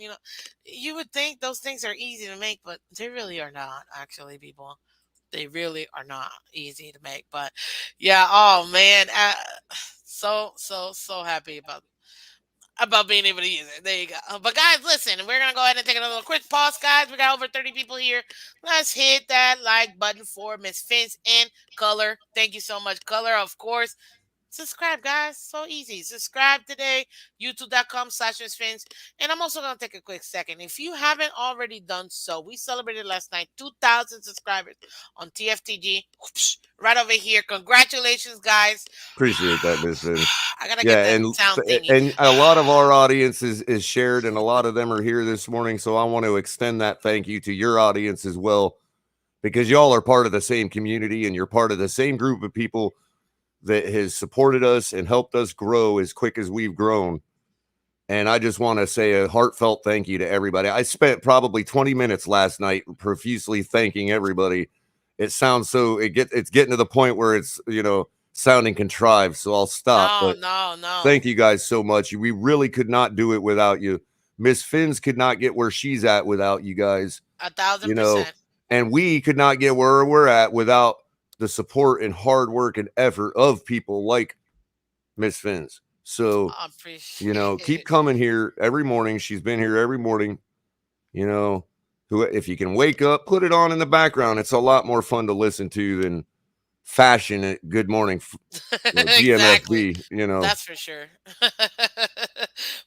You would think those things are easy to make, but they really are not, actually, people. They really are not easy to make. But yeah, oh man. So happy about being able to use it. There you go. But guys, listen, we're gonna go ahead and take another quick pause, guys. We got over 30 people here. Let's hit that like button for Miss Phins and Color. Thank you so much, Color. Of course, subscribe, guys. So easy. Subscribe today, youtube.com/Fins. And I'm also going to take a quick second. If you haven't already done so, we celebrated last night 2,000 subscribers on TFTG. Whoosh, right over here. Congratulations, guys. Appreciate that, Miss Vince. I got to get Yeah, that and sound thingy. and a lot of our audience is shared, and a lot of them are here this morning. So I want to extend that thank you to your audience as well, because y'all are part of the same community and you're part of the same group of people that has supported us and helped us grow as quick as we've grown. And I just want to say a heartfelt thank you to everybody. I spent probably 20 minutes last night profusely thanking everybody. It sounds so it's getting to the point where it's, sounding contrived, so I'll stop. No, But no, no. thank you guys so much. We really could not do it without you. Miss Phins could not get where she's at without you guys, A you thousand know, percent. and we could not get where we're at without the support and hard work and effort of people like Miss Phins. So, I appreciate keep it. coming here every morning. She's been here every morning. You know, who if you can wake up, put it on in the background. It's a lot more fun to listen to than fashion at Good Morning, Exactly. GMFB. That's for sure.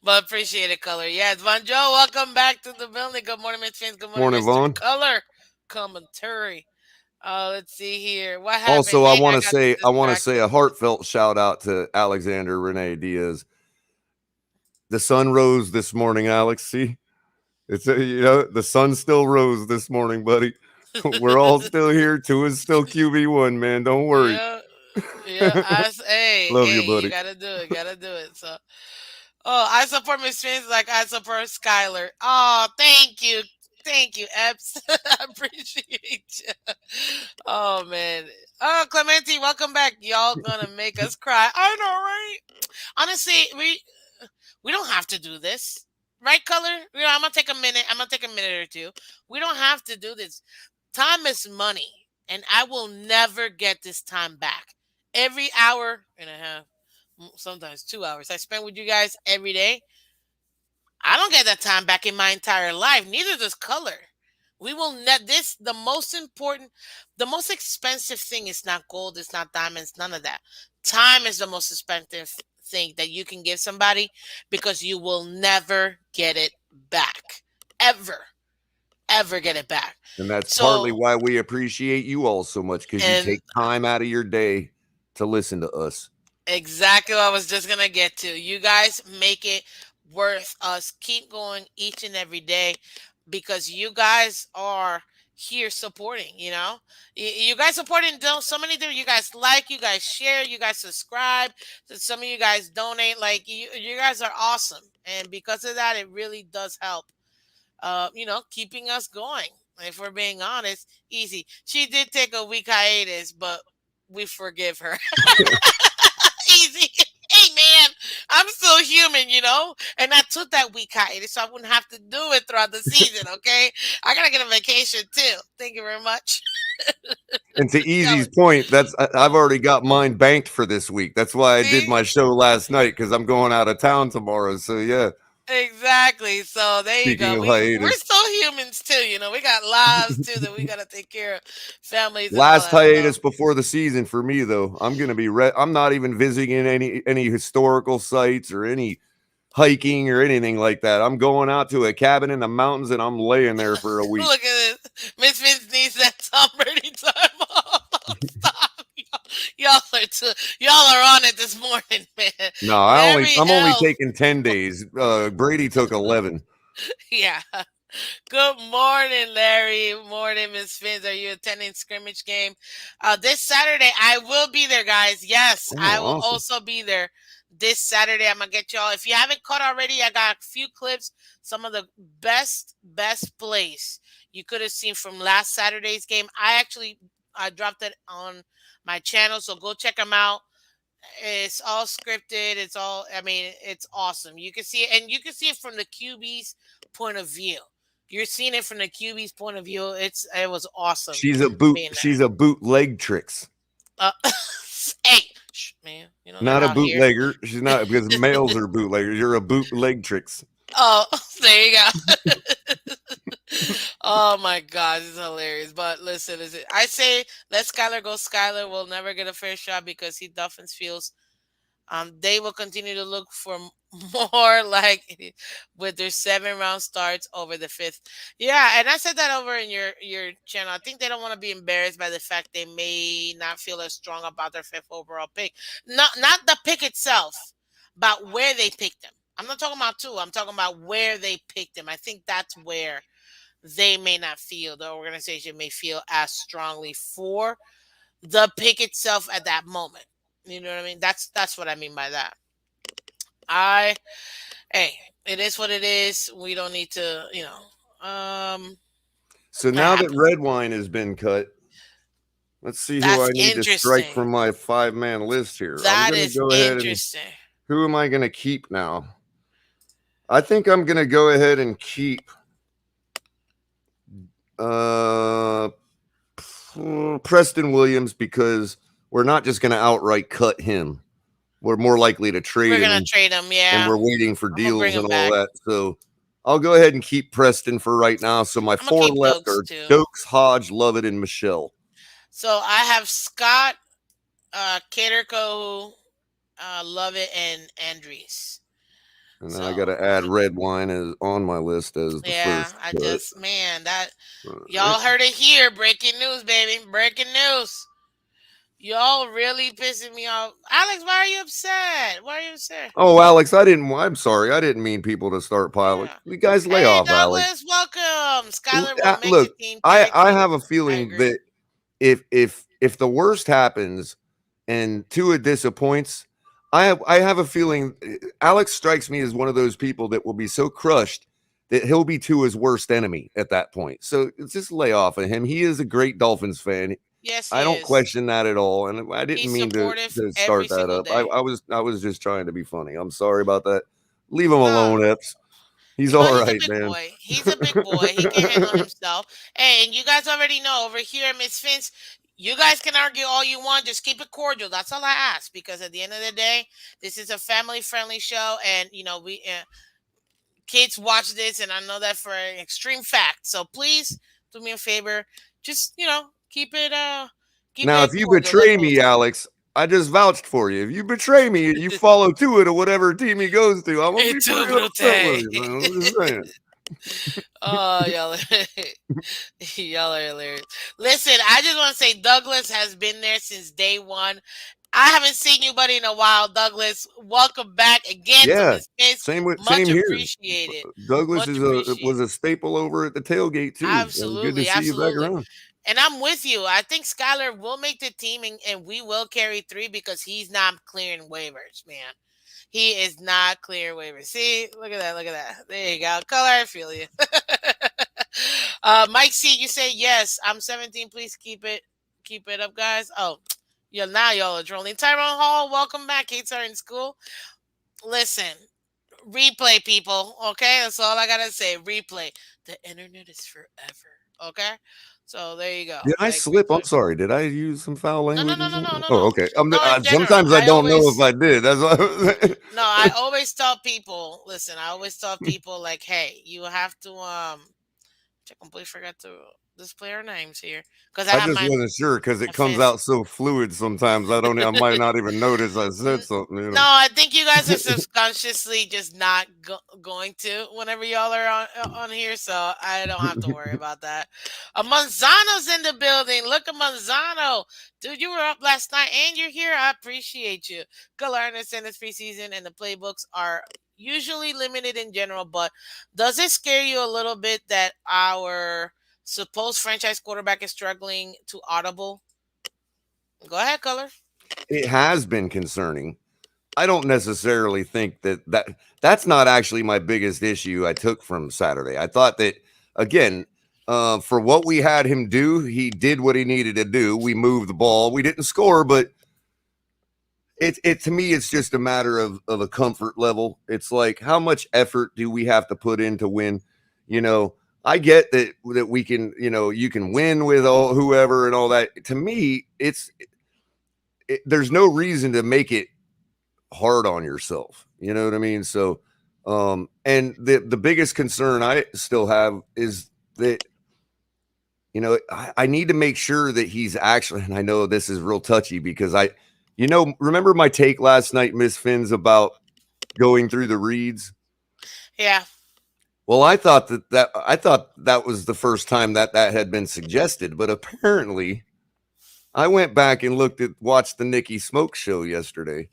But appreciate it, Color. Yes, Von Joe, welcome back to the building. Good morning, Miss Fans. Good morning, Morning, Mr. Vaughn. Color. Commentary. Let's see here. What happened? Also, I Hey, want I to got say I want to say distracted. a heartfelt shout out to Alexander Rene Diaz. The sun rose this morning, Alex. See, the sun still rose this morning, buddy. We're all still here. Two is still QB1, man. Don't worry. Yeah, yeah. Hey, Love you, hey, you buddy. gotta do it. Gotta do it. So, oh, I support Miss Fins like I support Skylar. Oh, thank you, Epps. I appreciate you. Oh man. Oh, Clementi, welcome back. Y'all gonna make us cry. I know, right? Honestly, we don't have to do this. Right, Color? I'm gonna take a minute. I'm gonna take a minute or two. We don't have to do this. Time is money, and I will never get this time back. Every hour and a half, sometimes 2 hours I spend with you guys every day, I don't get that time back in my entire life. Neither does Color. We will net this the most important, the most expensive thing is not gold, it's not diamonds, none of that. Time is the most expensive thing that you can give somebody because you will never get it back. Ever, ever get it back. And that's partly So, why we appreciate you all so much because you and take time out of your day to listen to us. exactly what I was just gonna get to. You guys make it worth us keep going each and every day because you guys are here supporting. You guys supporting so many different. You guys like, you guys share, you guys subscribe. Some of you guys donate. Like you guys are awesome, and because of that, it really does help. Keeping us going. If we're being honest, easy. She did take a week hiatus, but we forgive her. Easy. Hey man, I'm still human. And I took that week hiatus so I wouldn't have to do it throughout the season, okay? I gotta get a vacation too. Thank you very much. And to Color. Easy's point, I've already got mine banked for this week. That's why I did See? my show last night because I'm going out of town tomorrow. So yeah, Exactly. So there you speaking go. of We're hiatus, still humans too. We got lives too that we gotta take care of, families and all last that stuff. hiatus before the season for me though. I'm gonna be. I'm not even visiting any historical sites or any hiking or anything like that. I'm going out to a cabin in the mountains and I'm laying there for a week. Look at this. Miss Vince needs that Tom Brady time off. Stop. Y'all are on it this morning, man. No, Larry I'm only L. taking 10 days. Brady took 11. Yeah. Good morning, Larry. Morning, Miss Fins. Are you attending scrimmage game? This Saturday, I will be there, guys. Yes, Oh, I will awesome. also be there this Saturday. I'm gonna get y'all. If you haven't caught already, I got a few clips. Some of the best plays you could have seen from last Saturday's game. I dropped it on my channel, so go check them out. It's all scripted. It's awesome. You can see it, and you can see it from the QB's point of view. You're seeing it from the QB's point of view. It was awesome being there. She's a bootleg tricks. Uh, hey, man, they're Not a out here. bootlegger. She's not because males are bootleggers. You're a bootleg tricks. Oh, there you go. Oh my God, this is hilarious. But listen. I say let Skylar go. Skylar will never get a fair shot because he Dolphins feels they will continue to look for more like with their 7 round starts over the fifth. Yeah, and I said that over in your channel. I think they don't want to be embarrassed by the fact they may not feel as strong about their fifth overall pick. Not the pick itself, but where they picked them. I'm not talking about two. I'm talking about where they picked them. I think that's where they may not feel the organization may feel as strongly for the pick itself at that moment. You know what I mean? That's what I mean by that. I Hey, it is what it is. We don't need to, So that now that happens. red wine has been cut, let's see who I That's need to strike interesting. from my 5-man list here. I'm That gonna is go ahead and interesting. who am I gonna keep now? I think I'm gonna go ahead and keep uh Preston Williams because we're not just gonna outright cut him. We're more likely to trade We're gonna him, trade him. and Yeah, we're waiting for I'm gonna bring deals him and all back. that. So I'll go ahead and keep Preston for right now. So my I'm gonna 4 keep left Dokes are too. Dokes, Hodge, Lovett, and Michelle. So I have Scott, Caterco, Lovett, and Andres. And then So I got to add red wine as on my list as the yeah, first I cut. just man that All right. y'all heard it here. Breaking news, baby. Breaking news. Y'all really pissing me off. Alex, why are you upset? Why are you upset? Oh, Alex, I didn't. I'm sorry. I didn't mean people to start piling. Yeah. You guys lay Hey, off, Alex. Douglas, welcome. Skylar will make the Look, team. I Theoretically, have a I feeling agree. that if the worst happens and Tua disappoints, I have a feeling Alex strikes me as one of those people that will be so crushed that he'll be Tua's worst enemy at that point. So just lay off of him. He is a great Dolphins fan. Yes, I he don't is. question that at all, and I didn't He's mean to supportive to every start that single up. day. I was just trying to be funny. I'm sorry about that. Leave him No, alone, Epps. He's no, all he's a right, big man. boy. He's a big boy. He can handle himself. Hey, and you guys already know over here at Miss Fins, you guys can argue all you want. Just keep it cordial. That's all I ask. Because at the end of the day, this is a family-friendly show, and we kids watch this, and I know that for an extreme fact. So please do me a favor. Just keep Now, it if you cordial. That's betray all. me, Alex, I just vouched for you. If you betray me and you follow to it or whatever team he goes to, I'm gonna be It's too pretty upset with brute. you, man. I'm just saying. Oh, y'all, y'all are hilarious. Listen, I just want to say Douglas has been there since day one. I haven't seen you, buddy, in a while, Douglas. Welcome back again to Yeah, Miss Miss. same Much here. appreciated. Douglas Much is a appreciated. was a staple over at the tailgate too. Good to Absolutely, see you back absolutely. around. And I'm with you. I think Skylar will make the team, and we will carry three because he's not clearing waivers, man. He is not clear waivers. See, look at that, look at that. There you go. Color, I feel you. Mike C, you say yes. I'm 17. Please keep it up, guys. Oh, yeah, now y'all are trolling. Tyrone Hall, welcome back. Kids are in school. Listen, replay, people. Okay, that's all I gotta say. Replay. The internet is forever. Okay, so there you go. Did I Like slip? I'm replay. sorry. Did I use some foul No, no, language no, or no, no, something? no, Oh, no. okay. No, in general, Sometimes I don't know if I did. That's why. no, I always tell people. Listen, I always tell people like, hey, you have to I completely forgot to display our names here because I I have just my wasn't sure because it comes offense. out so fluid sometimes. I might not even notice I said something. No, I think you guys are subconsciously just not going to whenever y'all are on here, so I don't have to worry about that. Manzano's in the building. Look at Manzano, dude. You were up last night and you're here. I appreciate you. Good, I understand this preseason and the playbooks are usually limited in general, but does it scare you a little bit that our supposed franchise quarterback is struggling to audible? Go ahead, Color. It has been concerning. I don't necessarily think that's not actually my biggest issue I took from Saturday. I thought that again, for what we had him do, he did what he needed to do. We moved the ball. We didn't score, but it to me it's just a matter of a comfort level. It's like how much effort do we have to put in to win? You know, I get that we can, you can win with all whoever and all that. To me, there's no reason to make it hard on yourself. You know what I mean? So, and the biggest concern I still have is that I need to make sure that he's actually. And I know this is real touchy because remember my take last night, Miss Phins, about going through the reads. Yeah. Well, I thought that was the first time that had been suggested, but apparently I went back and watched the Nikki Smoke show yesterday,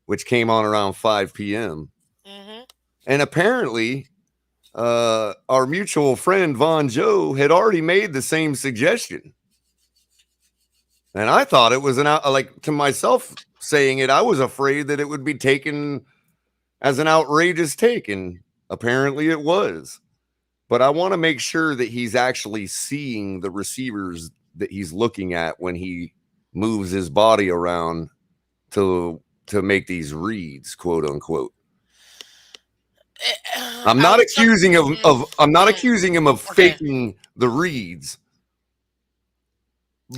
which came on around 5 p.m. Mm-hmm. And apparently, our mutual friend Von Joe had already made the same suggestion. And I thought it was like to myself saying it, I was afraid that it would be taken as an outrageous take, and apparently it was. But I want to make sure that he's actually seeing the receivers that he's looking at when he moves his body around to make these reads, quote unquote. I'm I not would some. accusing him Mm, of I'm not mm, accusing him of okay. faking the reads,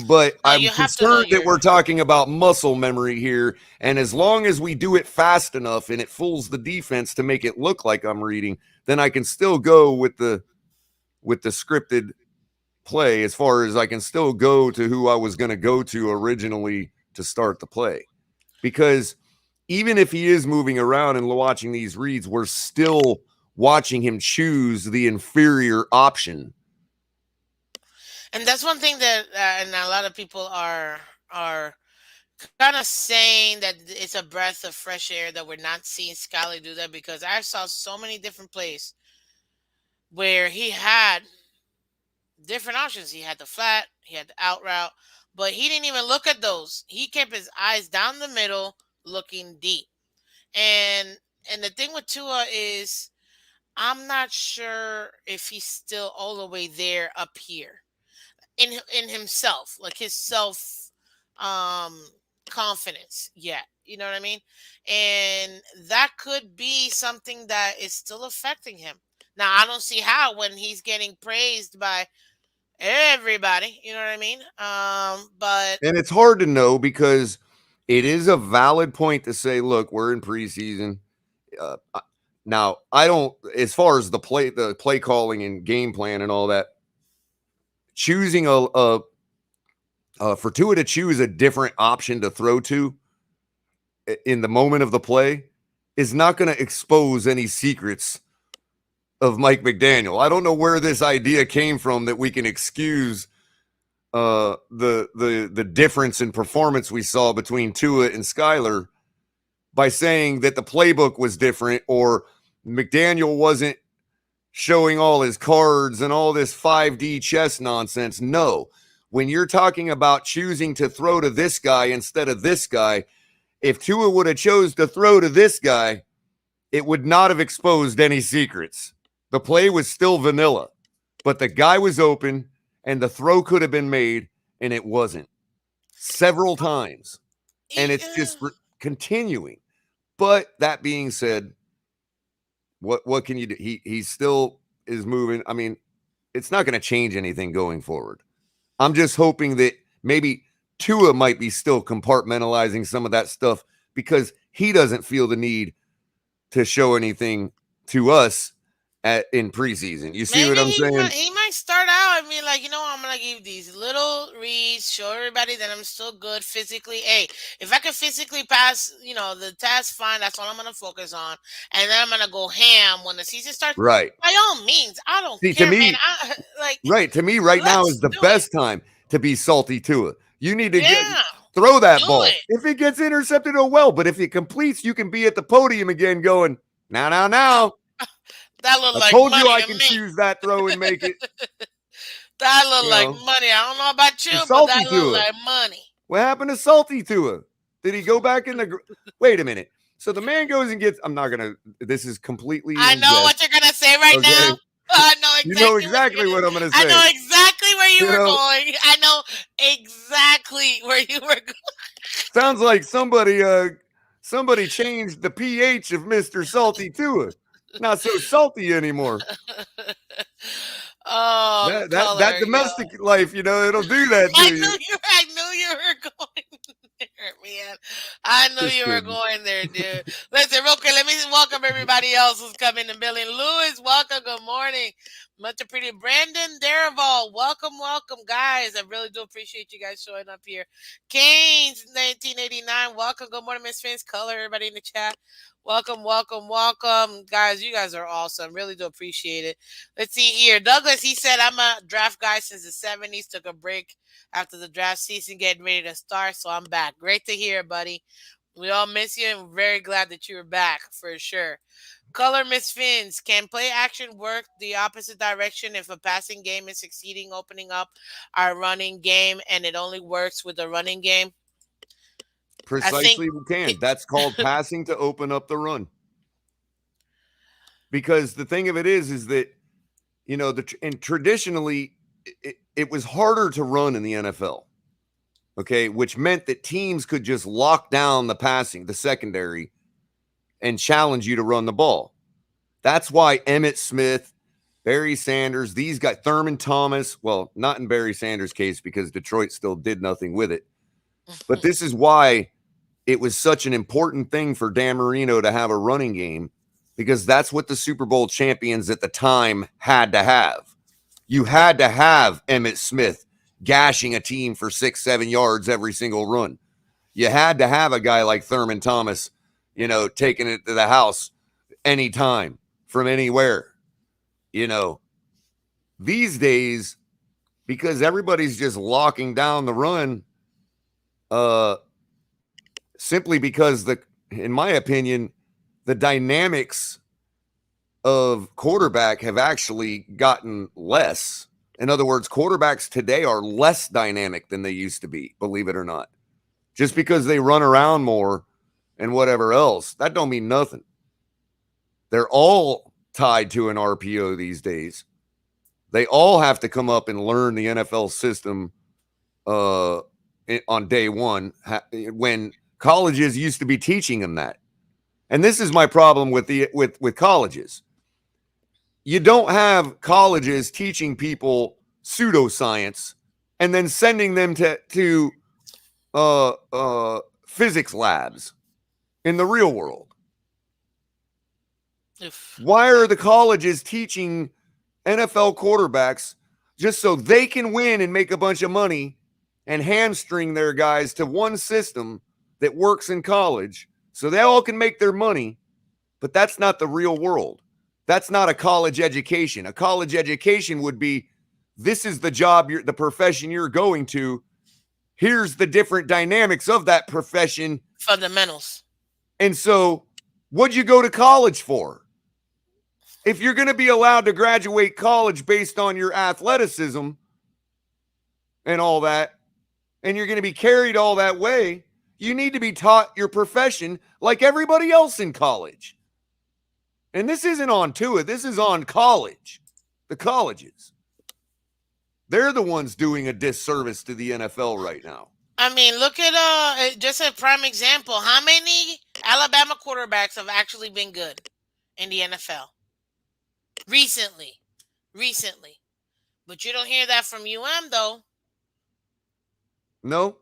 but No, I'm you have to know concerned that your. we're talking about muscle memory here. And as long as we do it fast enough and it fools the defense to make it look like I'm reading, then I can still go with the scripted play, as far as I can still go to who I was going to go to originally to start the play. Because even if he is moving around and watching these reads, we're still watching him choose the inferior option. And that's one thing that, and a lot of people are kind of saying that it's a breath of fresh air that we're not seeing Scally do that, because I saw so many different plays where he had different options. He had the flat, he had the out route, but he didn't even look at those. He kept his eyes down the middle, looking deep. And and the thing with Tua is, I'm not sure if he's still all the way there up here in himself, like his self um confidence yet. You know what I mean? And that could be something that is still affecting him. Now, I don't see how when he's getting praised by everybody, you know what I mean? But And it's hard to know because it is a valid point to say, look, we're in preseason. Uh, now, I don't, as far as the play calling and game plan and all that, choosing for Tua to choose a different option to throw to in the moment of the play is not going to expose any secrets of Mike McDaniel. I don't know where this idea came from that we can excuse the difference in performance we saw between Tua and Skyler by saying that the playbook was different or McDaniel wasn't showing all his cards and all this 5D chess nonsense. No. When you're talking about choosing to throw to this guy instead of this guy, if Tua would have chose to throw to this guy, it would not have exposed any secrets. The play was still vanilla, but the guy was open and the throw could have been made, and it wasn't several times. And it's just continuing. But that being said, what can you do? He still is moving. I mean, it's not going to change anything going forward. I'm just hoping that maybe Tua might be still compartmentalizing some of that stuff because he doesn't feel the need to show anything to us in preseason. You see maybe what I'm he might saying? he might start out and be like, I'm gonna give these little reads, show everybody that I'm still good physically. Hey, if I can physically pass, the test, fine. That's all I'm gonna focus on, and then I'm gonna go ham when the season starts. Right. By all means, I don't See, to care, man. me, I like right, to me right now is let's the do it. best time to be salty to it. You need to Yeah, throw do that ball. it. If it gets intercepted, oh well. But if it completes, you can be at the podium again going, now. That look I like told you money I to can me. choose that throw and make it. That look You like know, money. I don't know about and you, but that salty look to it. like money. What happened to salty to it? Did he go back in the? Wait a minute. So the man goes and gets. I'm not gonna. This is completely I in know jest. what you're gonna say right now. Okay, I know you know exactly what you're exactly gonna. what I'm gonna I say. know exactly where you You were know, going. I know exactly where you were sounds like somebody changed the pH of Mr. Salty to it. Not so salty anymore. going. That Color, yo. domestic life, it'll do that to you. I knew you were going there, man. I knew Just you were kidding. going there, dude. Listen, real quick, let me welcome everybody else who's coming in the building. Louis, welcome. Good morning. Much appreciated. Brandon Darival, welcome, guys. I really do appreciate you guys showing up here. Keynes, 1989, welcome. Good morning, Miss Phins. Color, everybody in the chat. Welcome. Guys, you guys are awesome. Really do appreciate it. Let's see here. Douglas, he said, I'm a draft guy since the 70s. Took a break after the draft season, getting ready to start. So I'm back. Great to hear, buddy. We all miss you and we're very glad that you're back for sure. Color Miss Fins, can play action work the opposite direction if a passing game is succeeding, opening up our running game, and it only works with the running game? I think Precisely we it, can. That's called passing to open up the run. because the thing of it is that and traditionally it was harder to run in the NFL. Okay, which meant that teams could just lock down the passing, the secondary, and challenge you to run the ball. That's why Emmitt Smith, Barry Sanders, these guys, Thurman Thomas, well, not in Barry Sanders' case because Detroit still did nothing with it. But this is why it was such an important thing for Dan Marino to have a running game, because that's what the Super Bowl champions at the time had to have. You had to have Emmitt Smith gashing a team for 6-7 yards every single run. You had to have a guy like Thurman Thomas, taking it to the house anytime from anywhere. These days, because everybody's just locking down the run, simply because in my opinion, the dynamics of quarterback have actually gotten less. In other words, quarterbacks today are less dynamic than they used to be, believe it or not. Just because they run around more and whatever else, that don't mean nothing. They're all tied to an RPO these days. They all have to come up and learn the NFL system on day one, when colleges used to be teaching them that. And this is my problem with colleges. You don't have colleges teaching people pseudoscience and then sending them to physics labs in the real world. Why are the colleges teaching NFL quarterbacks just so they can win and make a bunch of money and hamstring their guys to one system that works in college so they all can make their money? But that's not the real world. That's not a college education. A college education would be, this is the job, the profession you're going to. Here's the different dynamics of that profession. Fundamentals. And so, what'd you go to college for? If you're going to be allowed to graduate college based on your athleticism and all that, and you're going to be carried all that way, you need to be taught your profession like everybody else in college. And this isn't on Tua. This is on college. The colleges. They're the ones doing a disservice to the NFL right now. I mean, look at just a prime example. How many Alabama quarterbacks have actually been good in the NFL? Recently. But you don't hear that from though. No.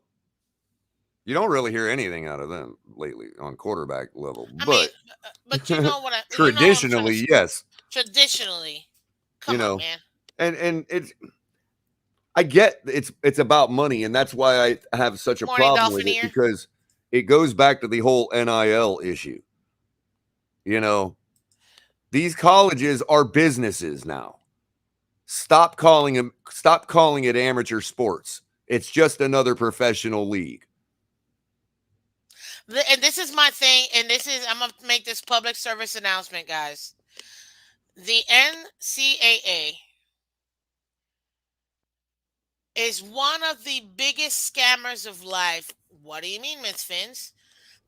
You don't really hear anything out of them lately on quarterback level. But you know what I traditionally, yes. Traditionally. Come on, man. And it's, I get it's about money, and that's why I have such a problem with it, because it goes back to the whole NIL issue. These colleges are businesses now. Stop calling it amateur sports. It's just another professional league. And this is my thing, and I'm going to make this public service announcement, guys. The NCAA is one of the biggest scammers of life. What do you mean, Ms. Phins?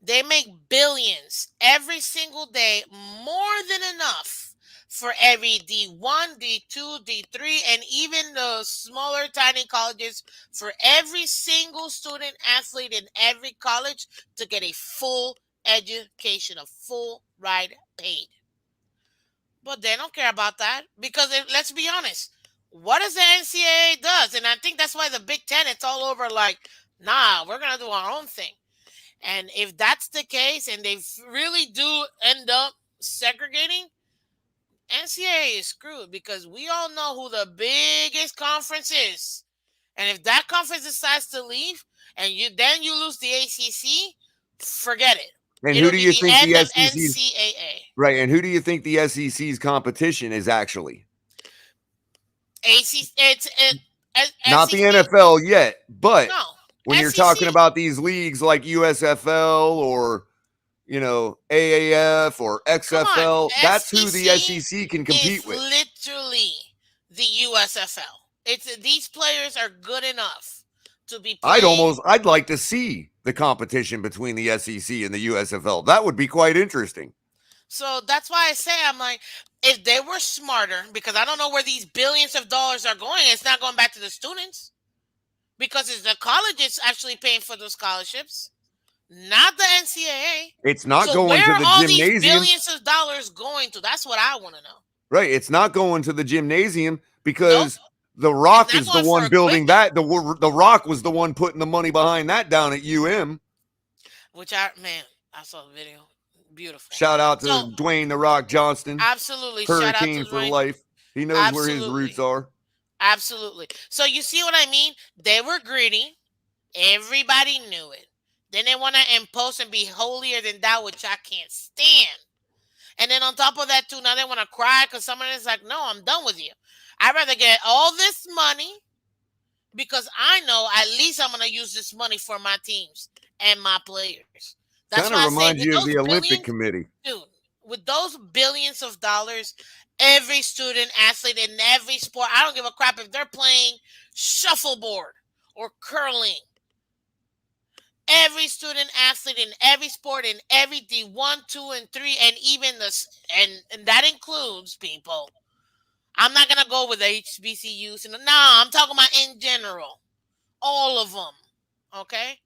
They make billions every single day, more than enough for every D1, D2, D3, and even the smaller, tiny colleges, for every single student athlete in every college to get a full education, a full ride paid. But they don't care about that, because let's be honest, what does the NCAA does? And I think that's why the Big Ten, it's all over like, nah, we're going to do our own thing. And if that's the case, and they really do end up segregating, NCAA is screwed, because we all know who the biggest conference is. And if that conference decides to leave, and then you lose the ACC, forget it. And who do you think the SEC's NCAA? Right, and who do you think the SEC's competition is actually? ACC. Not the NFL yet, but no, when SEC. You're talking about these leagues like USFL or AAF or XFL, that's who the SEC can compete with. Literally the USFL. These players are good enough to be playing. I'd like to see the competition between the SEC and the USFL. That would be quite interesting. So that's why I say I'm like, if they were smarter, because I don't know where these billions of dollars are going, it's not going back to the students because it's the colleges actually paying for those scholarships, not the NCAA. It's not So going where to are the all these gymnasium. billions of dollars going to? That's what I want to know. Right. It's not going to the gymnasium Nope, because the it's Rock not is the going for one building equipment, that. The Rock was the one putting the money behind that down at UM. which I man, I saw the video, beautiful. Shout out So to Dwayne the Rock Johnston, absolutely, shout out to Hurricane for Dwayne. life. He knows where his roots Absolutely, are. absolutely. So you see what I mean? They were greedy. Everybody knew it. Then they want to impose and be holier than thou, which I can't stand. And then on top of that, too, now they want to cry because someone is like, no, I'm done with you. I'd rather get all this money because I know at least I'm going to use this money for my teams and my players. That's Kind why of I say reminds with you of those the Olympic billions, Committee. dude, with those billions of dollars, every student athlete in every sport, I don't give a crap if they're playing shuffleboard or curling, every student athlete in every sport in every D1, 2, and 3, and even this, and that includes people. I'm not gonna go with the HBCUs. No, I'm talking about in general, all of them. Okay,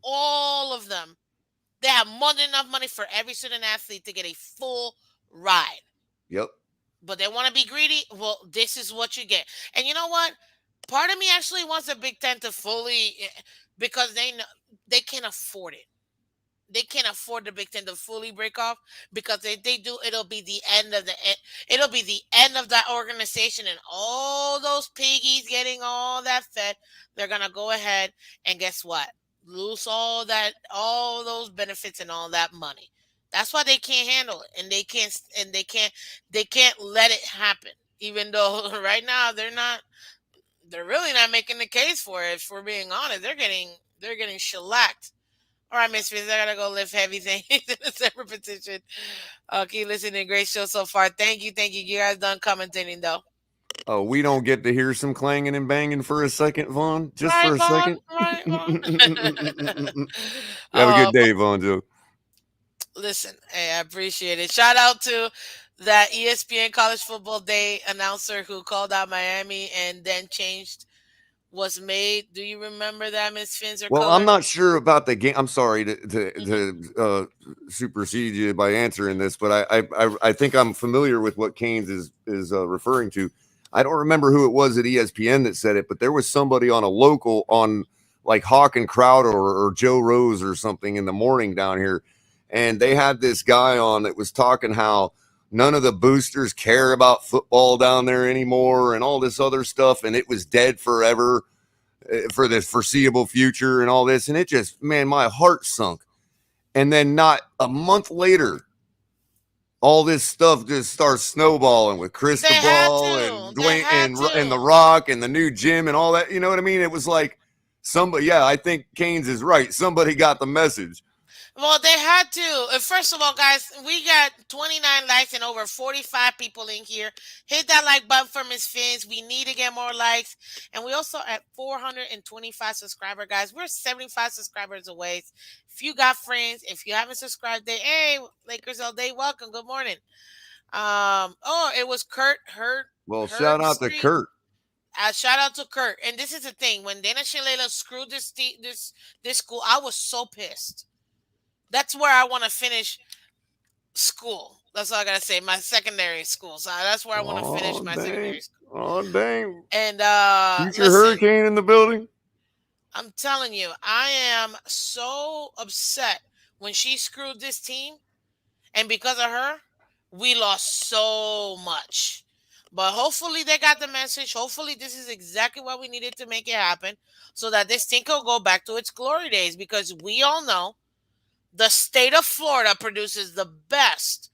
all of them. They have more than enough money for every student athlete to get a full ride. Yep. But they want to be greedy. Well, this is what you get. And you know what? Part of me actually wants the Big Ten to fully, because they know they can afford it. They can't afford the Big Ten to fully break off because if they do, it'll be the end of it'll be the end of that organization and all those piggies getting all that fed. They're gonna go ahead and guess what? Lose all those benefits and all that money. That's why they can't handle it, and they can't let it happen. Even though right now they're really not making the case for it. If we're being honest, they're getting shellacked. All right, Miss Fizz, I gotta go lift heavy things in a separate petition. Keep listening. Great show so far. Thank you, thank you. You guys done commentating though. Oh, we don't get to hear some clanging and banging for a second, Vaughn? Just Right, for a Vaughn. second? Right, Vaughn. Have a good But day, Vaughn Joe. listen, hey, I appreciate it. Shout out to that ESPN College Football Day announcer who called out Miami and then changed was made. Do you remember that, Miss Fins or Well, I'm Culler? not sure about the game. I'm sorry to Hmm. supersede you by answering this, but I think I'm familiar with what Keynes is referring to. I don't remember who it was at ESPN that said it, but there was somebody on a local on like Hawk and Crowder or Joe Rose or something in the morning down here, and they had this guy on that was talking how none of the boosters care about football down there anymore and all this other stuff, and it was dead forever for the foreseeable future and all this. And it just, man, my heart sunk. And then not a month later, all this stuff just starts snowballing with They had Cristobal to. and They Dwayne had and the to. Rock and the new gym and all that. You know what I mean? It was like somebody. Yeah, I think Keynes is right. Somebody got the message. Well, they had to. First of all, guys, we got 29 likes and over 45 people in here. Hit that like button for Miss Fins. We need to get more likes. And we also at 425 subscriber, guys. We're 75 subscribers away. If you got friends, if you haven't subscribed, hey, Lakers all day, welcome. Good morning. Oh, it was Kurt Well, shout Herb out to Street. Kurt. Shout out to Kurt. And this is the thing: when Dana Shalala screwed this school, I was so pissed. That's where I want to finish school. That's all I gotta say. My secondary school. So that's where I want to finish Oh, my dang. secondary school. Oh, dang. And Future listen, Hurricane in the building. I'm telling you, I am so upset when she screwed this team, and because of her, we lost so much. But hopefully they got the message. Hopefully this is exactly what we needed to make it happen, so that this thing could go back to its glory days. Because we all know the state of Florida produces the best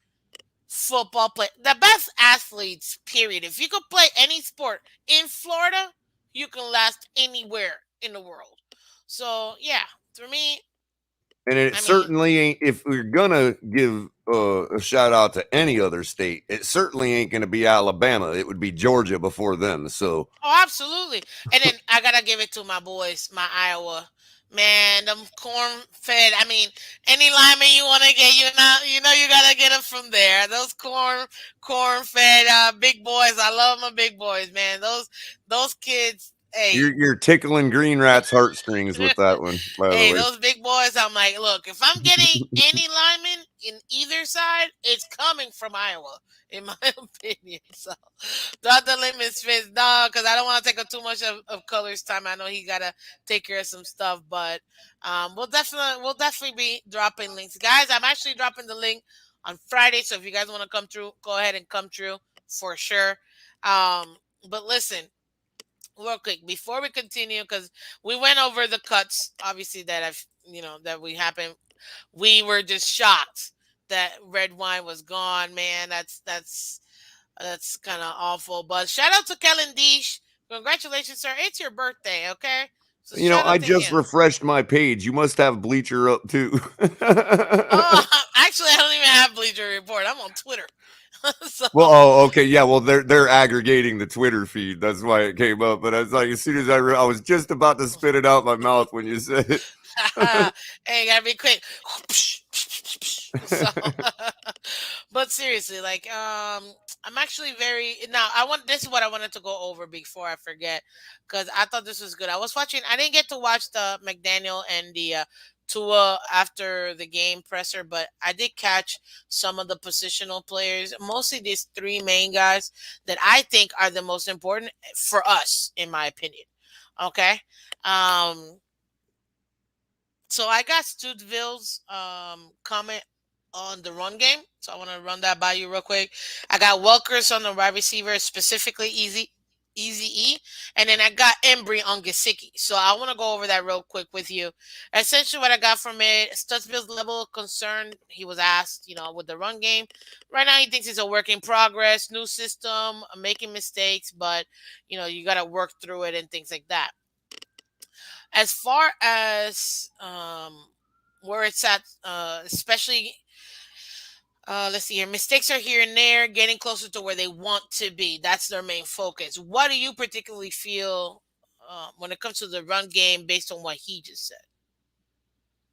football play, the best athletes, period. If you could play any sport in Florida, you can last anywhere in the world. So, yeah, for me, And it I mean, certainly ain't, if we're gonna give a shout out to any other state, it certainly ain't gonna be Alabama. It would be Georgia before them. So oh, absolutely. And then I got to give it to my boys, my Iowa. Man, them corn fed. I mean, any lineman you want to get, you gotta get them from there. Those corn fed big boys. I love my big boys, man. Those kids. Hey, You're tickling Green Rat's heartstrings with that one, by the hey, way. those big boys. I'm like, look, if I'm getting any lineman in either side, it's coming from Iowa, in my opinion. So, Dr. Limits fits, no, because I don't want to take up too much of Color's time. I know he gotta take care of some stuff, but we'll definitely be dropping links, guys. I'm actually dropping the link on Friday, so if you guys want to come through, go ahead and come through for sure. But listen, real quick before we continue, because we went over the cuts, obviously that we happened. We were just shocked that red wine was gone, man. That's kind of awful. But shout out to Kellen Deesh. Congratulations, sir. It's your birthday, okay? So shout I out to just him. refreshed my page. You must have Bleacher up too. Oh, actually, I don't even have Bleacher Report. I'm on Twitter. So, Well, oh, okay, yeah. Well, they're aggregating the Twitter feed. That's why it came up. But I was like, as soon as I was just about to spit it out my mouth when you said hey, gotta be quick. So, it. but seriously, like, I'm actually very now. I want this is what I wanted to go over before I forget, because I thought this was good. I was watching. I didn't get to watch the McDaniel and the Tua after the game presser, but I did catch some of the positional players, mostly these three main guys that I think are the most important for us, in my opinion. Okay. Um, so I got Studeville's comment on the run game. So I want to run that by you real quick. I got Welkers on the wide receiver, specifically Easy E, and then I got Embry on Gesicki. So I want to go over that real quick with you. Essentially, what I got from it, Stutzville's level of concern. He was asked, with the run game. Right now, he thinks it's a work in progress, new system, making mistakes, but you got to work through it and things like that. As far as where it's at, especially let's see here, mistakes are here and there, getting closer to where they want to be. That's their main focus. What do you particularly feel when it comes to the run game, based on what he just said?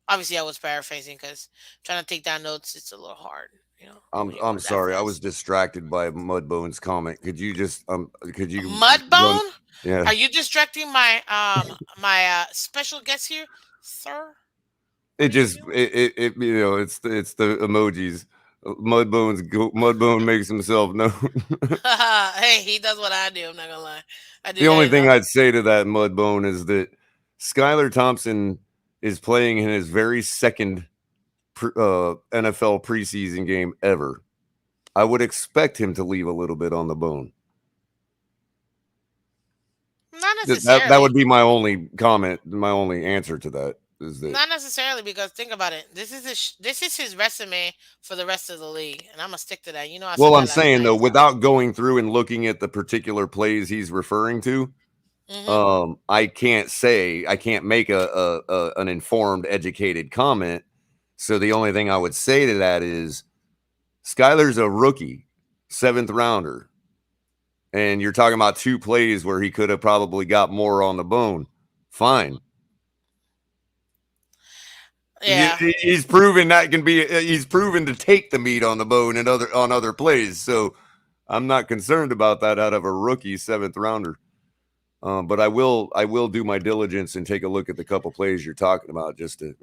Obviously, I was paraphrasing because trying to take down notes, it's a little hard, when you're I'm going that sorry. I was fast. distracted by Mudbone's comment. Could you run? Mudbone, Yeah. are you distracting my special guest here, sir? It What are you just doing? it's the emojis. Mudbone makes himself known. Hey, he does what I do. I'm not gonna lie. I do The that only thing enough. I'd say to that Mudbone is that Skylar Thompson is playing in his very second NFL preseason game ever. I would expect him to leave a little bit on the bone. Not That necessarily. would be my only comment. My only answer to that is that. Not necessarily, because think about it. This is his resume for the rest of the league, and I'm gonna stick to that. I said Well, I'm that last saying night. though, So. without going through and looking at the particular plays he's referring to, Hmm. I can't make an informed, educated comment. So the only thing I would say to that is Skyler's a rookie, seventh rounder, and you're talking about two plays where he could have probably got more on the bone. Fine. Yeah. He's proven that can be. He's proven to take the meat on the bone and other plays. So I'm not concerned about that out of a rookie seventh rounder. But I will do my diligence and take a look at the couple plays you're talking about just to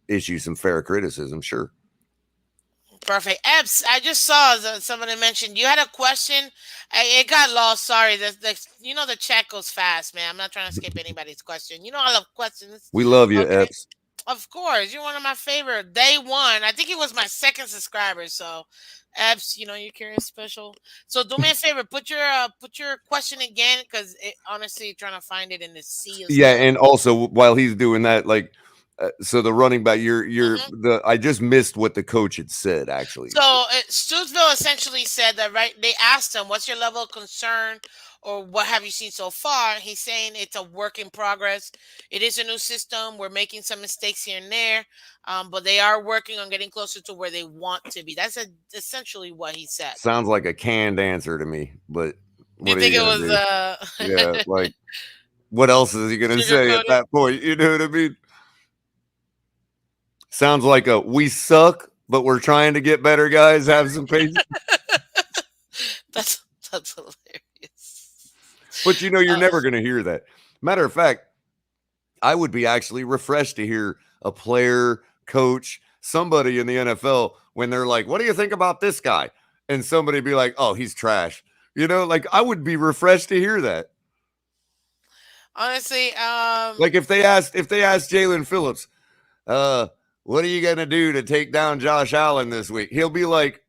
issue some fair criticism. Sure. Perfect. Epps, I just saw that somebody mentioned you had a question. It got lost. Sorry. The chat goes fast, man. I'm not trying to skip anybody's question. I love questions. We love you, Okay. Epps. Of course, you're one of my favorite. Day one, I think it was my second subscriber. So, Epps, you're curious special. So do me a favor, put your question again, because honestly, trying to find it in the sea of Yeah, stuff. and also while he's doing that, like, so the running back, you're Hmm. the. I just missed what the coach had said. Actually, So Stutesville essentially said that, right? They asked him, "What's your level of concern, or what have you seen so far?" He's saying it's a work in progress. It is a new system. We're making some mistakes here and there, but they are working on getting closer to where they want to be. That's essentially what he said. sounds like a canned answer to me. But Do you what are think you it gonna was? do? Yeah, like what else is he going to say at Sugarcoated. that point? You know what I mean? Sounds like a we suck, but we're trying to get better, guys. Have some patience. that's that's hilarious. But you're Uh, never going to hear that. Matter of fact, I would be actually refreshed to hear a player, coach, somebody in the NFL when they're like, "What do you think about this guy?" And somebody be like, "Oh, he's trash." Like I would be refreshed to hear that. honestly, Like if they asked Jalen Phillips, uh, what are you gonna do to take down Josh Allen this week? He'll be like,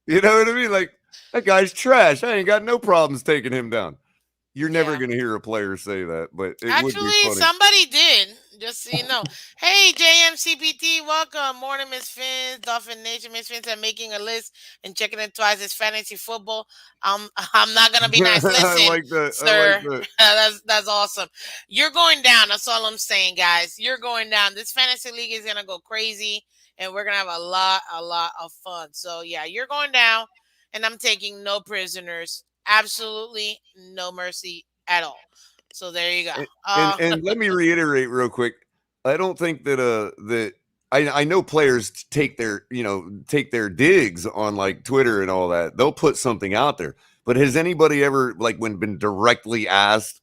you know what I mean? Like that guy's trash. I ain't got no problems taking him down. You're never yeah. gonna hear a player say that, but it would be Actually, funny. somebody did. Just so you know. Hey, JMCPT, welcome. Morning, Miss Phins. Dolphin Nation, Miss Phins are making a list and checking it twice. It's fantasy football. I'm not gonna be nice. I Listen, like that. I like sir, that. that's awesome. You're going down. That's all I'm saying, guys. You're going down. This fantasy league is gonna go crazy, and we're gonna have a lot of fun. So yeah, you're going down, and I'm taking no prisoners. Absolutely no mercy at all. So there you go. And, and let me reiterate real quick. I don't think that I know players take their digs on like Twitter and all that. They'll put something out there. But has anybody ever like when been directly asked,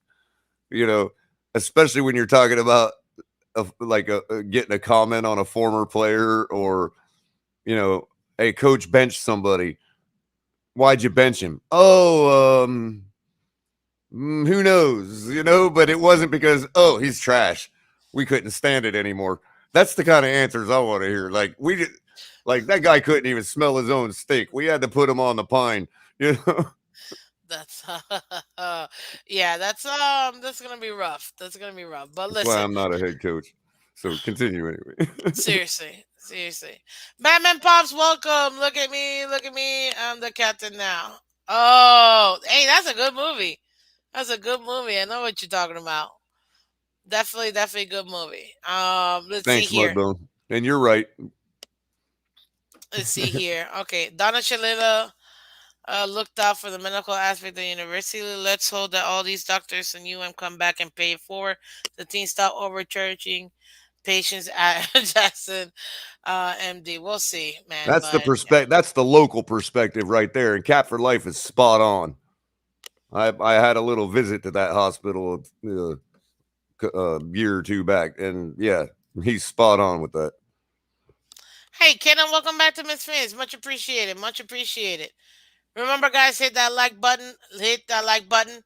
you know, especially when you're talking about getting a comment on a former player or a coach bench somebody. Why'd you bench him? Oh, who knows, but it wasn't because, oh, he's trash. We couldn't stand it anymore. That's the kind of answers I want to hear. Like that guy couldn't even smell his own steak. We had to put him on the pine. You know, That's yeah, that's gonna be rough. That's gonna be rough. But that's why listen, I'm not a head coach. So continue anyway. seriously. Batman Pops, welcome. Look at me. I'm the captain now. Oh, hey, that's a good movie. That's a good movie. I know what you're talking about. Definitely a good movie. Let's see Thanks, here. Mudbone. And you're right. Let's see here. Okay, Donna Shalila looked out for the medical aspect of the university. Let's hope that all these doctors and UM come back and pay it forward. The team stop overcharging patients at Jackson MD. We'll see, man. That's the But perspective. That's the local perspective right there. And Cap for Life is spot on. I had a little visit to that hospital a year or two back, and yeah, he's spot on with that. hey, Ken, and welcome back to Miss Fans. Much appreciated. Much appreciated. Remember, guys, hit that like button. Hit that like button.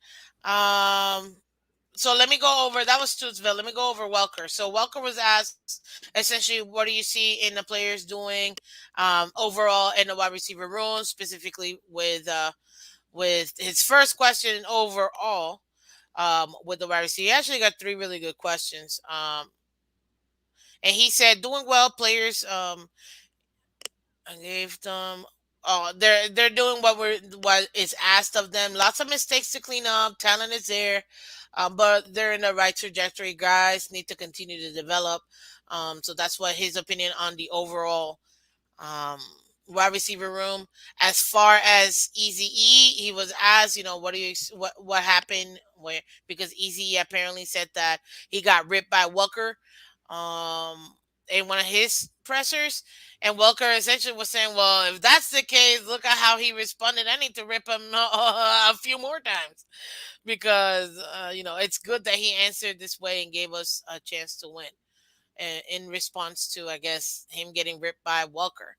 Um, so let me go over that was Stutesville. Let me go over Welker. So Welker was asked essentially, what do you see in the players doing overall in the wide receiver room, specifically with his first question overall with the wide receiver. He actually got three really good questions. And he said, doing well, players. I gave them. Oh, they're doing what is asked of them. Lots of mistakes to clean up. Talent is there, but they're in the right trajectory. Guys need to continue to develop. So that's what his opinion on the overall um, wide receiver room. As far as Easy E, he was asked, what do you what happened where because Easy E apparently said that he got ripped by Welker in one of his pressers, and Welker essentially was saying, "Well, if that's the case, look at how he responded. I need to rip him a few more times because it's good that he answered this way and gave us a chance to win." In response to, I guess, him getting ripped by Welker.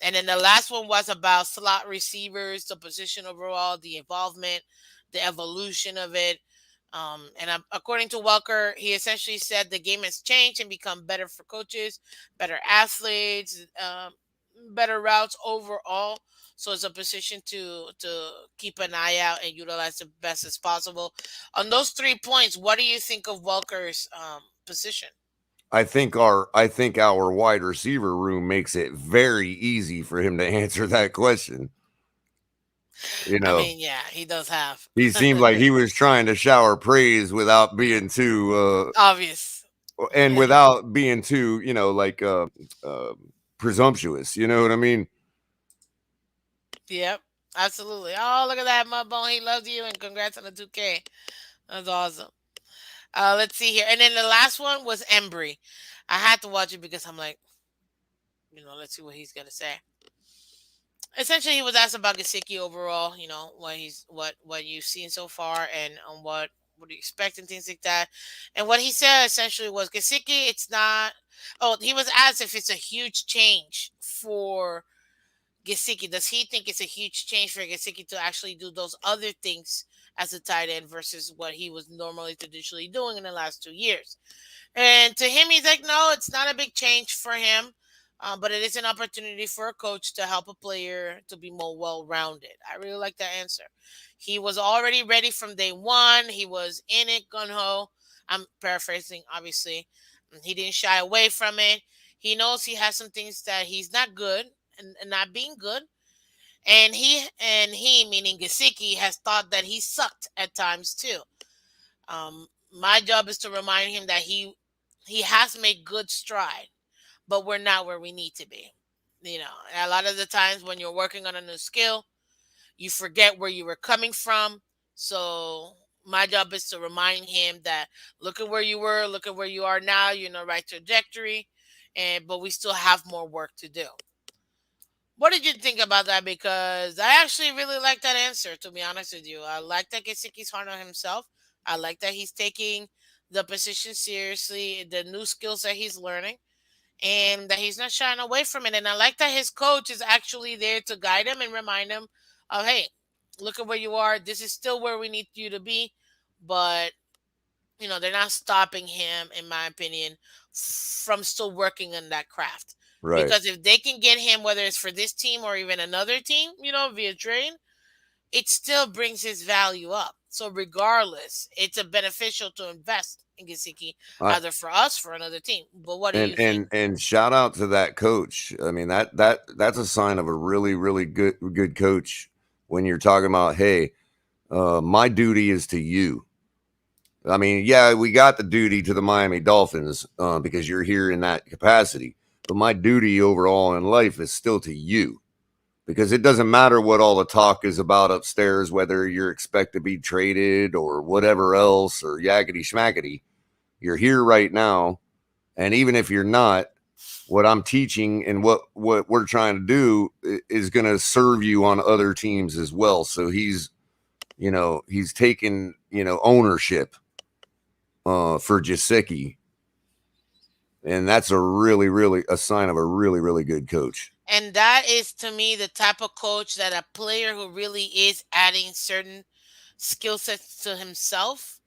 And then the last one was about slot receivers, the position overall, the involvement, the evolution of it. According to Welker, he essentially said the game has changed and become better for coaches, better athletes, better routes overall. So it's a position to keep an eye out and utilize the best as possible. On those 3 points, what do you think of Welker's position? I think our wide receiver room makes it very easy for him to answer that question. You I know, mean, yeah, he does have he seemed like he was trying to shower praise without being too obvious. and without being too, uh presumptuous. You know what I mean? Yep, Absolutely. Oh, look at that, Mudbone. He loves you, and congrats on the 2K. That's awesome. Let's see here. And then the last one was Embry. I had to watch it because I'm like, let's see what he's gonna say. Essentially, he was asked about Gasicki overall. What you've seen so far, and on what do you expect and things like that. And what he said essentially was Gasicki. It's not. Oh, he was asked if it's a huge change for Gesicki. Does he think it's a huge change for Gesicki to actually do those other things as a tight end versus what he was normally traditionally doing in the last 2 years? And to him, he's like, no, it's not a big change for him, but it is an opportunity for a coach to help a player to be more well rounded. I really like that answer. He was already ready from day one, he was in it, gun ho. I'm paraphrasing, obviously. He didn't shy away from it. He knows he has some things that he's not good and not being good. And he, meaning Gasicki, has thought that he sucked at times too. My job is to remind him that he has made good stride, but we're not where we need to be. A lot of the times when you're working on a new skill, you forget where you were coming from. So my job is to remind him that look at where you were, look at where you are now. You're in the right trajectory, and but we still have more work to do. What did you think about that? Because I actually really like that answer, to be honest with you. I like that Gesicki's hard on himself. I like that he's taking the position seriously, the new skills that he's learning, and that he's not shying away from it. And I like that his coach is actually there to guide him and remind him of, hey, look at where you are. This is still where we need you to be. But they're not stopping him, in my opinion, from still working on that craft. Right. Because if they can get him, whether it's for this team or even another team, via trade, it still brings his value up. So regardless, it's a beneficial to invest in Gesicki, I, either for us, for another team. But what do and you think? and shout out to that coach. I mean that's a sign of a really really good coach when you're talking about, hey, my duty is to you. I mean, yeah, we got the duty to the Miami Dolphins because you're here in that capacity, but my duty overall in life is still to you, because it doesn't matter what all the talk is about upstairs, whether you're expected to be traded or whatever else or yakety schmackety. You're here right now, and even if you're not, what I'm teaching and what we're trying to do is going to serve you on other teams as well. So he's taken ownership for Jasicki, and that's a really really a sign of a really really good coach. And that is to me the type of coach that a player who really is adding certain skill sets to himself,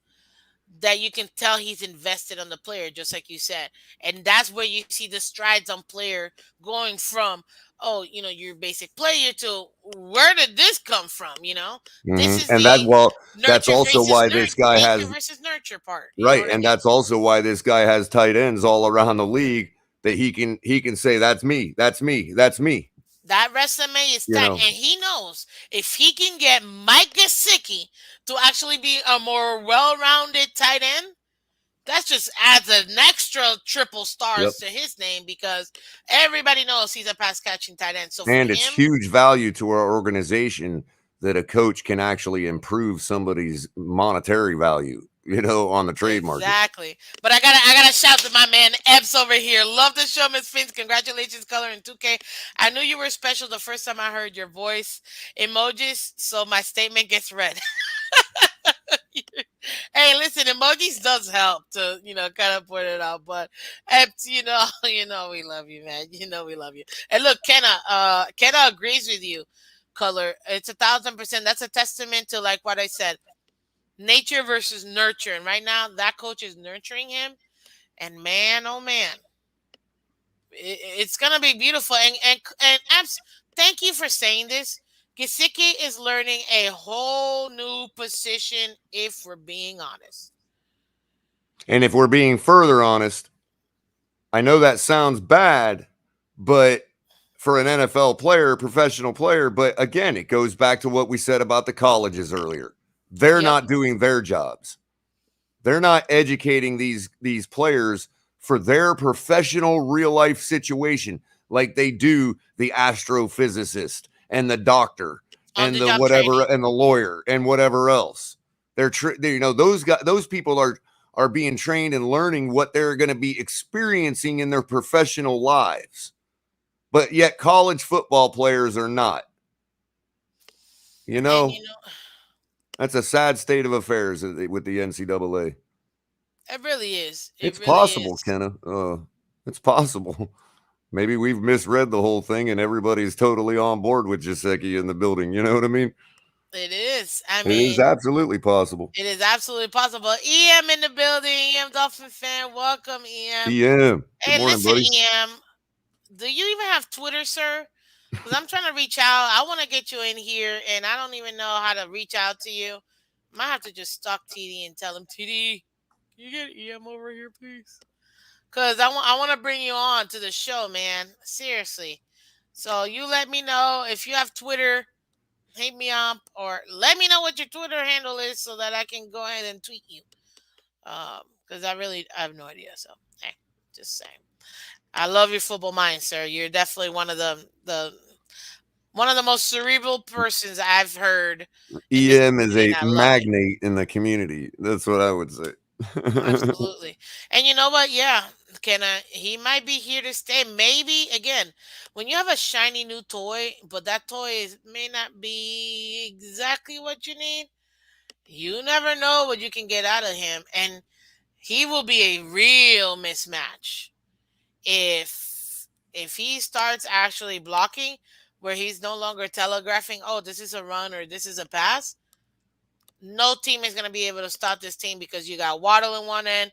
that you can tell he's invested on the player, just like you said. And that's where you see the strides on player going from, oh, your basic player to where did this come from? This is And that the well, that's nurture also versus why this guy nature has versus nurture part. You know right, what I and mean? that's also why this guy has tight ends all around the league that he can say that's me, that's me, that's me. That resume is You stacked, know, and he knows if he can get Mike Gesicki to actually be a more well-rounded tight end, that just adds an extra triple yep. stars to his name because everybody knows he's a pass catching tight end. So for And it's him, huge value to our organization that a coach can actually improve somebody's monetary value, on the trade market. exactly. But I gotta shout to my man Epps over here. Love the show, Miss Phins. Congratulations, Color in 2K. I knew you were special the first time I heard your voice emojis, so my statement gets read. Hey, listen, emojis does help to kind of put it out, but Epps, we love you, man. We love you. And look, Kenna agrees with you. Color, it's 1,000%. That's a testament to like what I said, nature versus nurture. And right now, that coach is nurturing him, and man, oh man, it's gonna be beautiful. And Epps, thank you for saying this. Gesicki is learning a whole new position. If we're being honest. And if we're being further honest, I know that sounds bad, but for an NFL player, professional player, but again, it goes back to what we said about the colleges earlier. They're Yep. not doing their jobs. They're not educating these players for their professional real life situation like they do the astrophysicist and the doctor On and the the job whatever training. and the lawyer and whatever else. Those guys, those people are being trained and learning what they're going to be experiencing in their professional lives. But yet college football players are not. You And know, that's a sad state of affairs with the NCAA. it really is. It It's really possible, is. Kenna. It's possible. Maybe we've misread the whole thing and everybody's totally on board with Jaceki in the building. You know what I mean? It is. I It is mean, absolutely possible. it is absolutely possible. EM in the building. EM Dolphin fan. Welcome, EM. EM. Good Hey, morning, listen, buddy. EM. Do you even have Twitter, sir? Because I'm trying to reach out. I want to get you in here, and I don't even know how to reach out to you. Might have to just stalk TD and tell him, TD, can you get EM over here, please? Because I want to bring you on to the show, man. Seriously. So you let me know if you have Twitter, hit me up, or let me know what your Twitter handle is so that I can go ahead and tweet you. Because I have no idea. So hey, just saying. I love your football mind, sir. You're definitely one of the most cerebral persons I've heard in this EM is community, a and I love it. magnate in the community. That's what I would say. Absolutely. And you know what? Yeah, he might be here to stay. Maybe again, when you have a shiny new toy, but that may not be exactly what you need. You never know what you can get out of him, and he will be a real mismatch if he starts actually blocking, where he's no longer telegraphing, oh, this is a run or this is a pass. No team is going to be able to stop this team because you got Waddle in one end,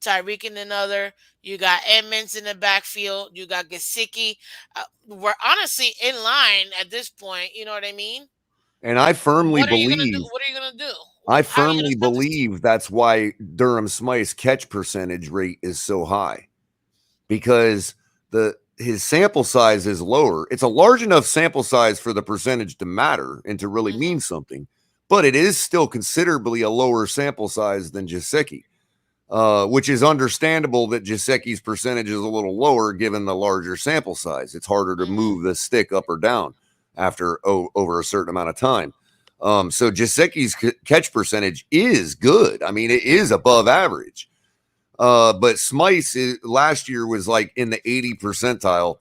Tyreek in another. You got Edmonds in the backfield. You got Gesicki. We're honestly in line at this point. You know what I mean? And I firmly What are you gonna do? believe What are you gonna do? I How are you gonna firmly stop this team? believe that's why Durham Smythe's catch percentage rate is so high, because the his sample size is lower. It's a large enough sample size for the percentage to matter and to really Hmm. mean something, but it is still considerably a lower sample size than Jaceki, which is understandable that Jaseki's percentage is a little lower given the larger sample size. It's harder to Hmm. move the stick up or down after over a certain amount of time. So Jaseki's catch percentage is good. I mean, it is above average. But Smythe's last year was like in the 80 percentile,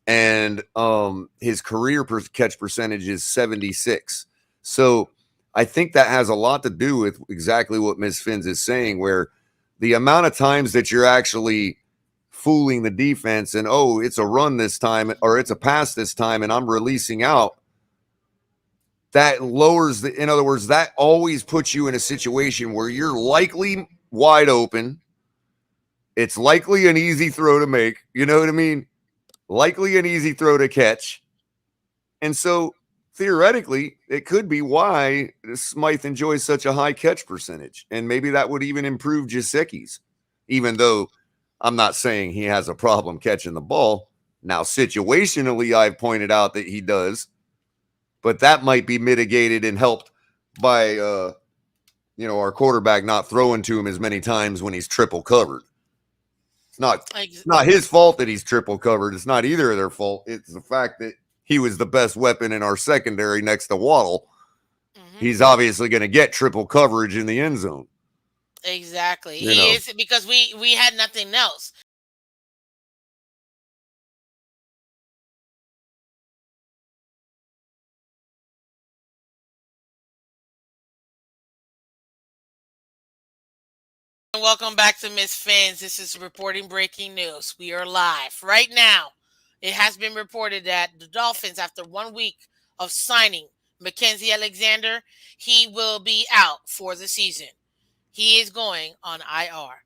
and his career catch percentage is 76. So I think that has a lot to do with exactly what Ms. Phins is saying, where the amount of times that you're actually fooling the defense and, oh, it's a run this time or it's a pass this time and I'm releasing out, that lowers in other words, that always puts you in a situation where you're likely wide open. It's likely an easy throw to make. You know what I mean? Likely an easy throw to catch. And so theoretically, it could be why Smythe enjoys such a high catch percentage. And maybe that would even improve Jasecki's, even though I'm not saying he has a problem catching the ball. Now, situationally, I've pointed out that he does, but that might be mitigated and helped by our quarterback not throwing to him as many times when he's triple covered. It's not his fault that he's triple covered. It's not either of their fault. It's the fact that he was the best weapon in our secondary next to Waddle. Hmm. He's obviously going to get triple coverage in the end zone. Exactly. You He know, is because we had nothing else. Welcome back to Miss Fans. This is reporting breaking news. We are live right now. It has been reported that the Dolphins, after 1 week of signing Mackenzie Alexander, he will be out for the season. He is going on IR.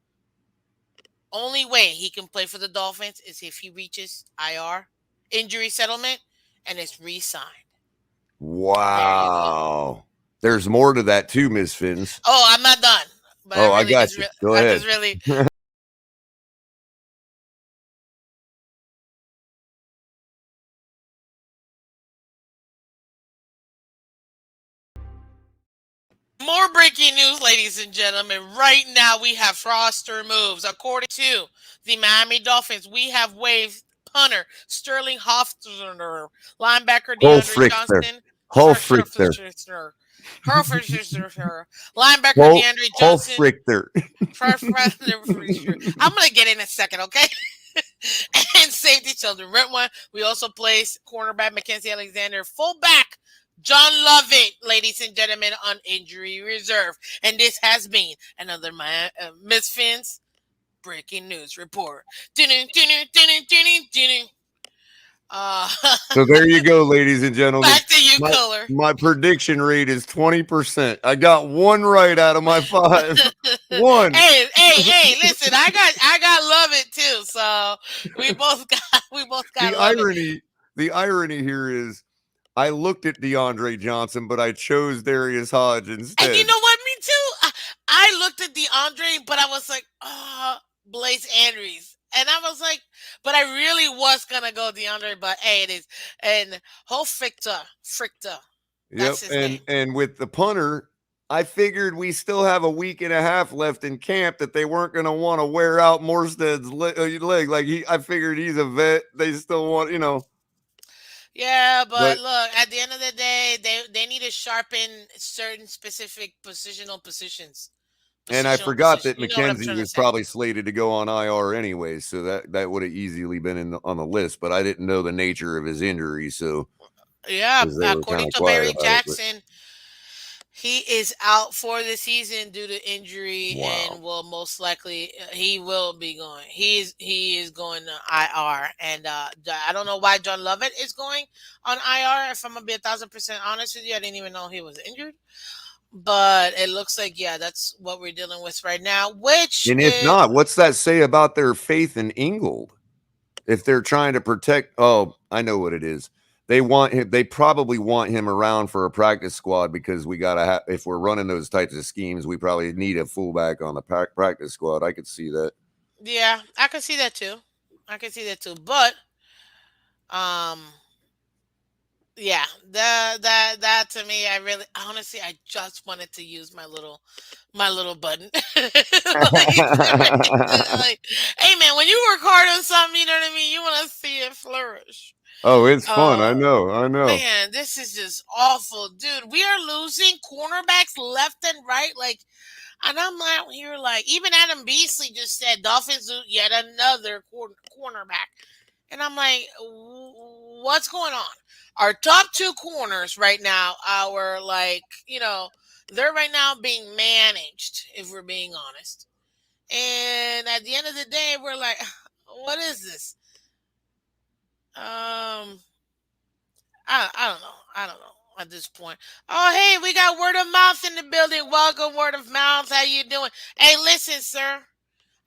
Only way he can play for the Dolphins is if he reaches IR, injury settlement, and is re-signed. There you go. wow. There's more to that too, Ms. Fins. Oh, I'm not done, but Oh, I got you. Go I ahead. just really more breaking news, ladies and gentlemen. Right now, we have roster moves. According to the Miami Dolphins, we have waived punter Sterling Hofstetter, linebacker Go DeAndre Frickster. Johnston. Sure. Hofrichter. Herford, linebacker Hol DeAndre Johnson. Hofrichter. First president for sure. I'm gonna get in a second, okay? And safety children. Rent one. We also place cornerback Mackenzie Alexander, fullback John Lovett, ladies and gentlemen, on injury reserve. And this has been another Miss Finn's breaking news report. Dun-dun, dun-dun, dun-dun, dun-dun, dun-dun. Uh, So there you go, ladies and gentlemen. back to you, My Culler. my prediction rate is 20%. I got one right out of my five. One. Listen, I got love it too. So we both got The love it. irony, the irony here is I looked at DeAndre Johnson, but I chose Darius Hodge And you instead. know what? Me too. I looked at DeAndre, but I was like, oh, Blaze Andrews. And I was like, but I really was gonna go DeAndre, but hey, it is. And Ho Frichter, Yep. that's his And name. and with the punter, I figured we still have a week and a half left in camp that they weren't going to want to wear out Morstead's leg. Like I figured he's a vet. They still want, Yeah, but but look, at the end of the day, they need to sharpen certain specific positions. and I Positional forgot position. that You know what I'm McKenzie trying to was say. probably slated to go on IR anyway, so that would have easily been on the list. But I didn't know the nature of his injury, so Yeah, because they were kind according of to quiet Barry about it. But Jackson, he is out for the season due to injury wow, and will most likely he will be going. He is going to IR and I don't know why John Lovett is going on IR. If I'm gonna be 1,000% honest with you, I didn't even know he was injured. But it looks like yeah, that's what we're dealing with right now. Which and if not, what's that say about their faith in Ingold? If they're trying to protect, oh, I know what it is. They want him. They probably want him around for a practice squad because we gotta have. If we're running those types of schemes, we probably need a fullback on the practice squad. I could see that. yeah, I can see that too. I can see that too. But um yeah, that to me, I really honestly, I just wanted to use my little button. Like, hey man, when you work hard on something, you know what I mean. You want to see it flourish. Oh, it's fun. I Uh, know. I know. Man, this is just awful, dude. We are losing cornerbacks left and right. Like, and I'm out here like, even Adam Beasley just said Dolphins lose yet another cornerback. And I'm like, what's going on? Our top two corners right now, our like, they're right now being managed, if we're being honest. And at the end of the day, we're like, what is this? Um, I don't know. I don't know at this point. Oh, hey, we got word of mouth in the building. Welcome, word of mouth. How you doing? Hey, listen, sir.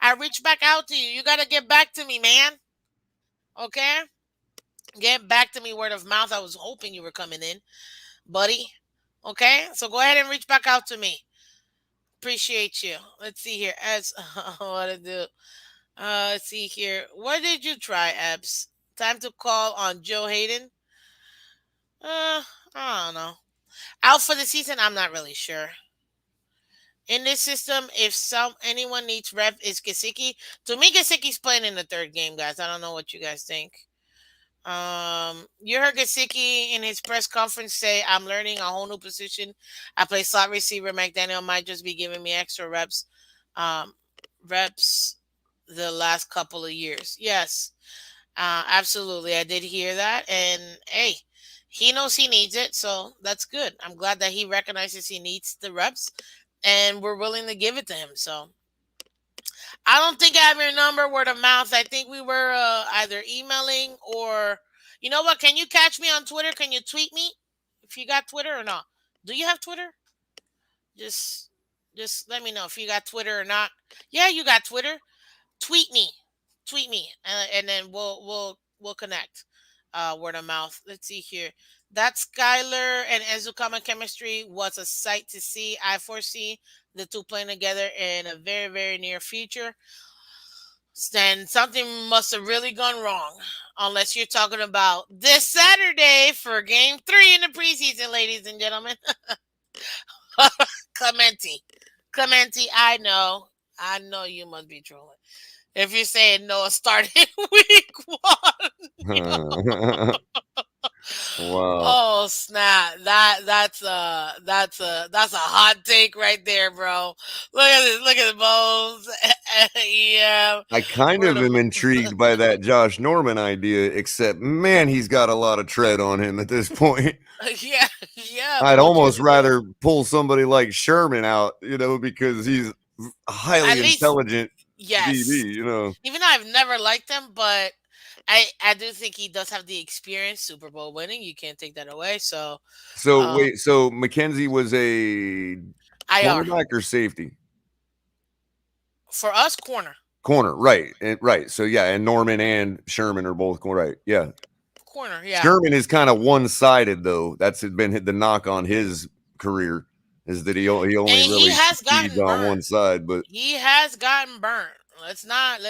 I reached back out to you. You got to get back to me, man. Okay? Get back to me, word of mouth. I was hoping you were coming in, buddy. Okay? So go ahead and reach back out to me. Appreciate you. Let's see here. As what to do. Let's see here. What did you try, Abs? Time to call on Joe Hayden. Uh, I don't know. Out for the season, I'm not really sure. In this system, if anyone needs rep, is Gasicki. To me, Gasicki's playing in the third game, guys. I don't know what you guys think. You heard Gasicki in his press conference say, "I'm learning a whole new position. I play slot receiver. McDaniel might just be giving me extra um, reps the last couple of years." Yes, absolutely. I did hear that, and hey, he knows he needs it, so that's good. I'm glad that he recognizes he needs the reps, and we're willing to give it to him. So I don't think I have your number word of mouth. I think we were either emailing or, you know what? Can you catch me on Twitter? Can you tweet me if you got Twitter or not? Do you have Twitter? Just, just let me know if you got Twitter or not. Yeah, you got Twitter. Tweet me, and then we'll connect. Word of mouth. Let's see here. That Skyler and Ezukama chemistry was a sight to see. I foresee the two playing together in a very very near future. Then something must have really gone wrong. Unless you're talking about this Saturday for game 3 in the preseason, ladies and gentlemen. Clementi. Clementi, I know. I know you must be trolling. If you're saying Noah started week 1. wow. Oh snap! That's a hot take right there, bro. Look at this. Look at the bones. Yeah, I kind we're of the am intrigued by that Josh Norman idea, except man, he's got a lot of tread on him at this point. yeah, yeah. But I'd what you almost gonna do? rather pull somebody like Sherman out, because he's a At highly least intelligent yes. DB. Even though I've never liked him, but I do think he does have the experience, Super Bowl winning. You can't take that away. So, So um, wait, so McKenzie was a IR cornerback or safety? for us, corner, Corner, right. Right. So yeah, and Norman and Sherman are both corner, right. Yeah. corner. Yeah, Sherman is kind of one-sided though. That's been the knock on his career is that he only and he really has succeeds gotten on burnt. one side, but He has gotten burnt. Let's not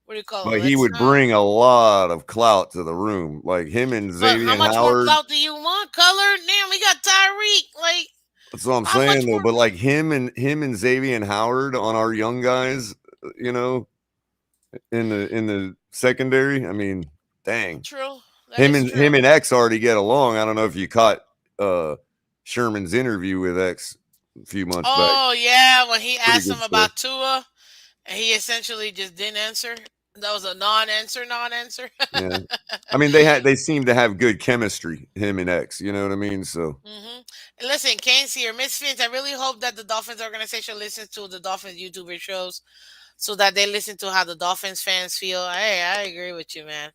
what do you call it? he Let's would not. bring a lot of clout to the room. Like him and But how Xavier much more Howard. clout do you want, Color? Damn, we got Tyreek. Like, That's what I'm how much saying though. more? But like him and Xavier and Howard on our young guys, you know, in the secondary. I mean, dang. True. That Him is and true. him and X already get along. I don't know if you caught uh Sherman's interview with X a few months back. Oh yeah, when he Pretty asked good him stuff. about Tua, and he essentially just didn't answer. That was a non-answer, non-answer. Yeah. I mean, they seem to have good chemistry, him and X. You know what I mean? So And listen, Kane's here. Miss Phins, I really hope that the Dolphins organization listens to the Dolphins YouTuber shows so that they listen to how the Dolphins fans feel. Hey, I agree with you, man.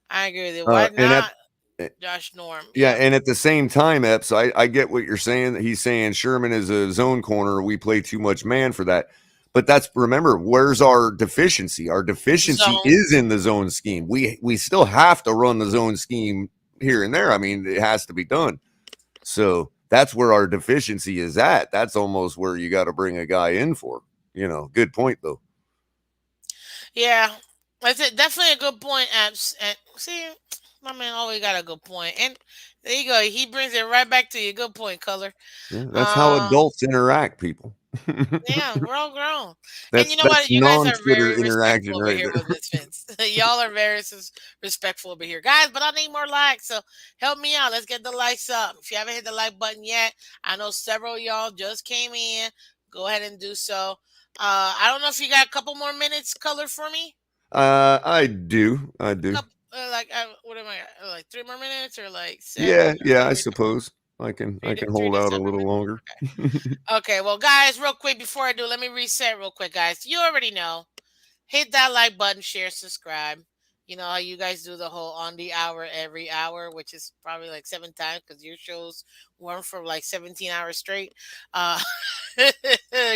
I agree with you. Why and at not Josh Norm? yeah, Yeah. and at the same time, Epps, I get what you're saying. He's saying Sherman is a zone corner. We play too much man for that. But that's remember, where's our deficiency? Our deficiency Zone. is in the zone scheme. We still have to run the zone scheme here and there. I mean, it has to be done. So that's where our deficiency is at. That's almost where you got to bring a guy in for. Good point though. Yeah. That's it. Definitely a good point, Apps. And see, my man always got a good point. And there you go. He brings it right back to you. Good point, Color. Yeah, that's how Um, adults interact, people. Yeah, we're all grown. And you know That's what? You guys are non-Twitter very interaction respectful over right here there. with Miss Vince. Y'all are very respectful over here. Guys, but I need more likes. So help me out. Let's get the likes up. If you haven't hit the like button yet, I know several of y'all just came in. Go ahead and do so. I don't know if you got a couple more minutes, Color, for me. I do. I do. Couple, what am I, like 3 more minutes or like seven Yeah, or yeah, I three, suppose I can three hold to out a 7 little minutes? longer. Okay, well, guys, real quick before I do, let me reset real quick, guys. You already know. Hit that like button, share, subscribe. You know how you guys do the whole on the hour every hour, which is probably like 7 times because your shows weren't for like 17 hours straight. Uh,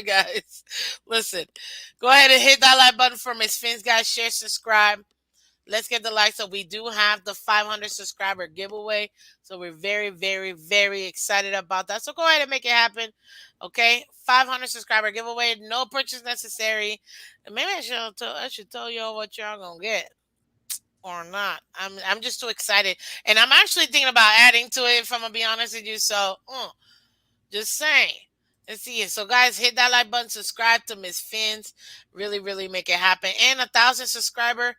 guys, listen, go ahead and hit that like button for Miss Fins, guys. Share, subscribe. Let's get the likes up. We do have the 500 subscriber giveaway. So we're very, very, very excited about that. So go ahead and make it happen. Okay. 500 subscriber giveaway. No purchase necessary. And maybe I should tell y'all what y'all gonna get or not. I'm just too excited. And I'm actually thinking about adding to it if I'm gonna be honest with you. So just saying. Let's see it. So guys, hit that like button, subscribe to Miss Fins. Really, really make it happen. And 1,000 subscriber.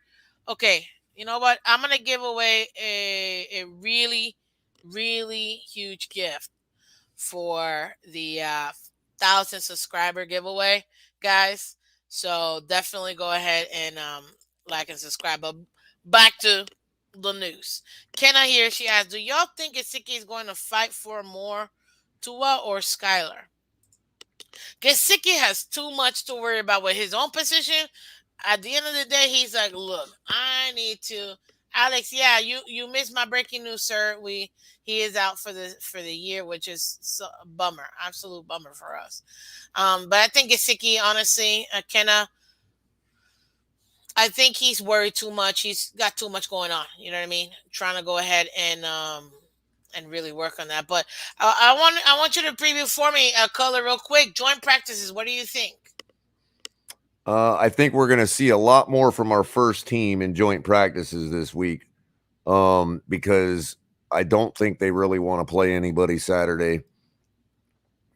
Okay, you know what? I'm gonna give away a really, really huge gift for the 1,000 subscriber giveaway, guys. So definitely go ahead and like and subscribe. But back to the news. Kenna here, she asked, do y'all think Gesicki is going to fight for more Tua or Skylar? Gesicki has too much to worry about with his own position. At the end of the day, he's like, look, I need to. Alex, yeah, you missed my breaking news, sir. He is out for the year, which is a bummer, absolute bummer for us. But I think Gesicki, honestly, Kenna, I think he's worried too much. He's got too much going on. You know what I mean? Trying to go ahead and really work on that. But I want you to preview for me, Color, real quick. Joint practices. What do you think? I think we're going to see a lot more from our first team in joint practices this week, because I don't think they really want to play anybody Saturday.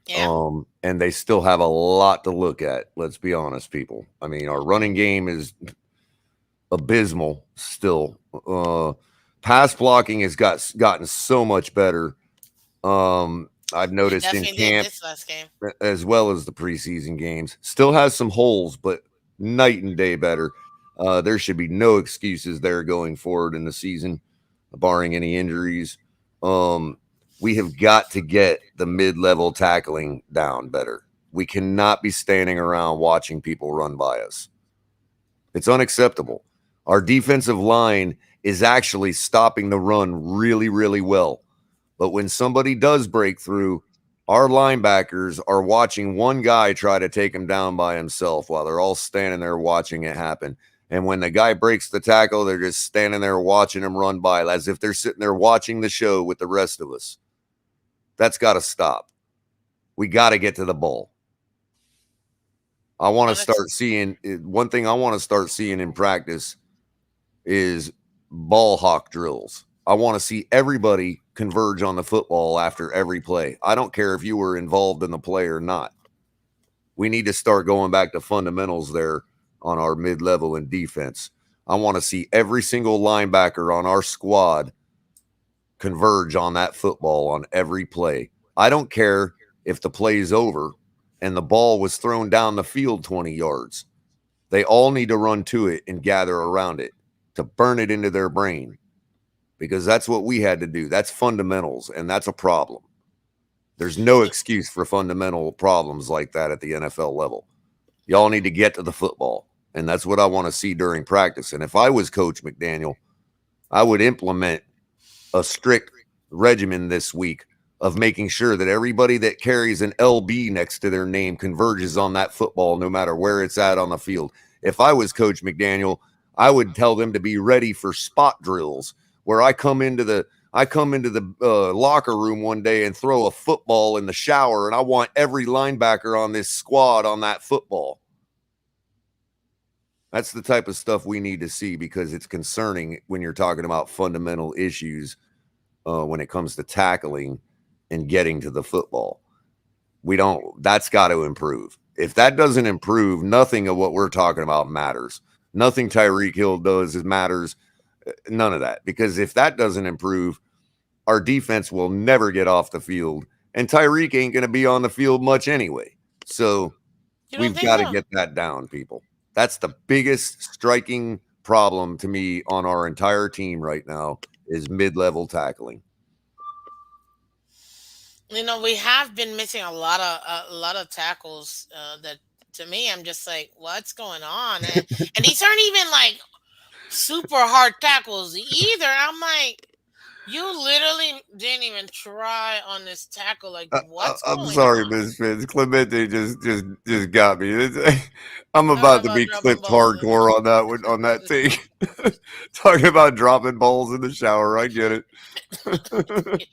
Yeah. And they still have a lot to look at. Let's be honest, people. I mean, our running game is abysmal still. Pass blocking has gotten so much better. I've It noticed in definitely did camp this last game. as well as the preseason games. Still has some holes, but night and day better. There should be no excuses there going forward in the season, barring any injuries. Um, we have got to get the mid-level tackling down better. We cannot be standing around watching people run by us. It's unacceptable. Our defensive line is actually stopping the run really, really well. But when somebody does break through, our linebackers are watching one guy try to take him down by himself while they're all standing there watching it happen. And when the guy breaks the tackle, they're just standing there watching him run by as if they're sitting there watching the show with the rest of us. That's got to stop. We got to get to the ball. I want to Unex- start seeing one thing I want to start seeing in practice is ball hawk drills. I want to see everybody converge on the football after every play. I don't care if you were involved in the play or not. We need to start going back to fundamentals there on our mid level and defense. I want to see every single linebacker on our squad converge on that football on every play. I don't care if the play is over and the ball was thrown down the field 20 yards. They all need to run to it and gather around it to burn it into their brain because that's what we had to do. That's fundamentals, and that's a problem. There's no excuse for fundamental problems like that at the NFL level. Y'all need to get to the football, and that's what I want to see during practice. And if I was Coach McDaniel, I would implement a strict regimen this week of making sure that everybody that carries an LB next to their name converges on that football no matter where it's at on the field. If I was Coach McDaniel, I would tell them to be ready for spot drills where I come into the locker room one day and throw a football in the shower, and I want every linebacker on this squad on that football. That's the type of stuff we need to see because it's concerning when you're talking about fundamental issues when it comes to tackling and getting to the football. That's got to improve. If that doesn't improve, nothing of what we're talking about matters. Nothing Tyreek Hill does matters. None of that. Because if that doesn't improve, our defense will never get off the field. And Tyreek ain't going to be on the field much anyway. So you don't we've think got to so? get that down, people. That's the biggest striking problem to me on our entire team right now is mid-level tackling. We have been missing a lot of tackles. That to me, I'm just like, what's going on? And these aren't even like super hard tackles either. I'm like, you literally didn't even try on this tackle. Like, what's I'm going sorry, on? Miss Fitz. Clemente just got me. I'm Talking about to about be dropping clipped balls in hardcore on that one, on that take. Talking about dropping balls in the shower. I get it. the.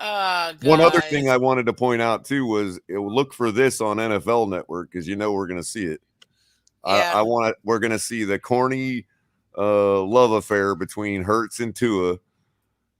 Oh, One other thing guys. I wanted to point out too was look for this on NFL Network because we're going to see it. Yeah. We're going to see the corny love affair between Hurts and Tua.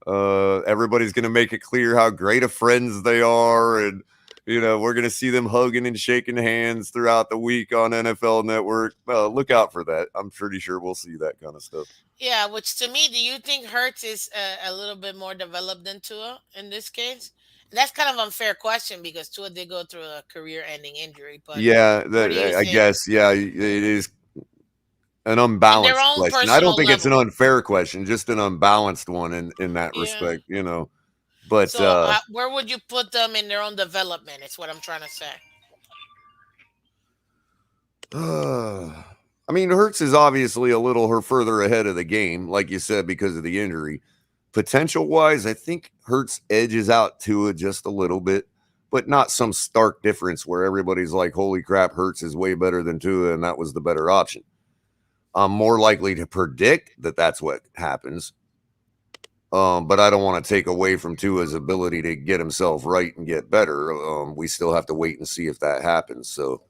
Everybody's going to make it clear how great of friends they are, and we're going to see them hugging and shaking hands throughout the week on NFL Network. Look out for that. I'm pretty sure we'll see that kind of stuff. Yeah, which to me, do you think Hertz is a little bit more developed than Tua in this case? That's kind of unfair question because Tua did go through a career-ending injury. But Yeah, what do you I think guess. Yeah, it is an in their unbalanced own question. I don't personal think it's an level? unfair question, just an unbalanced one in that Yeah. respect. But So where would you put them in their own development? Is what I'm trying to say. I mean, Hertz is obviously a little her further ahead of the game, like you said, because of the injury. Potential wise, I think Hertz edges out Tua just a little bit, but not some stark difference where everybody's like, "Holy crap, Hertz is way better than Tua," and that was the better option. I'm more likely to predict that that's what happens. But I don't want to take away from Tua's ability to get himself right and get better. We still have to wait and see if that happens. So,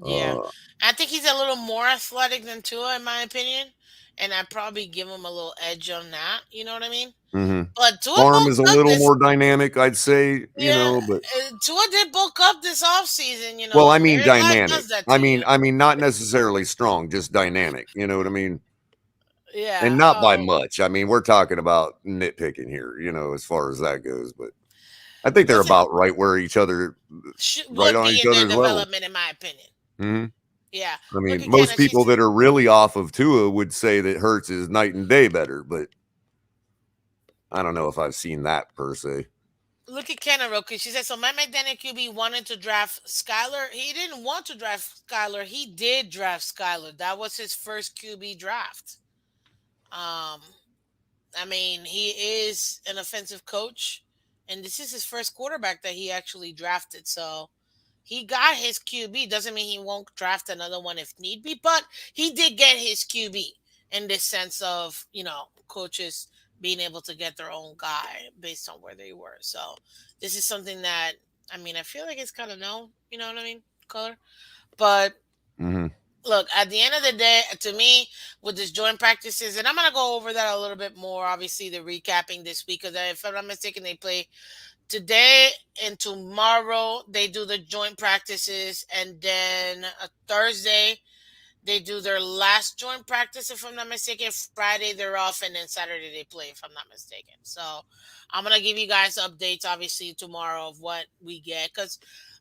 Yeah, uh, I think he's a little more athletic than Tua, in my opinion, and I'd probably give him a little edge on that. You know what I mean? mhm. But Tua Arm is bulked a up little this. more dynamic, I'd say, Yeah, but Tua did bulk up this offseason. well, I mean Married life dynamic. does that I to you. mean, I mean not necessarily strong, just dynamic. You know what I mean? Yeah. and not by much. I mean, we're talking about nitpicking here, as far as that goes. But I think they're Listen, about right would on be each in their other's level. development, in my opinion. Hmm. Yeah. I Look mean, at most Kenna. people that are really off of Tua would say that Hertz is night and day better, but I don't know if I've seen that per se. Look at Kenna real quick. She said, so Mike McDaniel QB wanted to draft Skyler. He didn't want to draft Skyler. He did draft Skyler. That was his first QB draft. Um, I mean, he is an offensive coach, and this is his first quarterback that he actually drafted. So he got his QB. Doesn't mean he won't draft another one if need be, but he did get his QB in this sense of, coaches being able to get their own guy based on where they were. So this is something that, I mean, I feel like it's kind of known, you know what I mean, Color? But Hmm. look, at the end of the day, to me, with this joint practices, and I'm gonna go over that a little bit more. Obviously, the recapping this week, because if I'm not mistaken, they play today and tomorrow. They do the joint practices, and then Thursday they do their last joint practice. If I'm not mistaken, Friday they're off, and then Saturday they play. If I'm not mistaken, so I'm gonna give you guys updates, obviously tomorrow, of what we get, because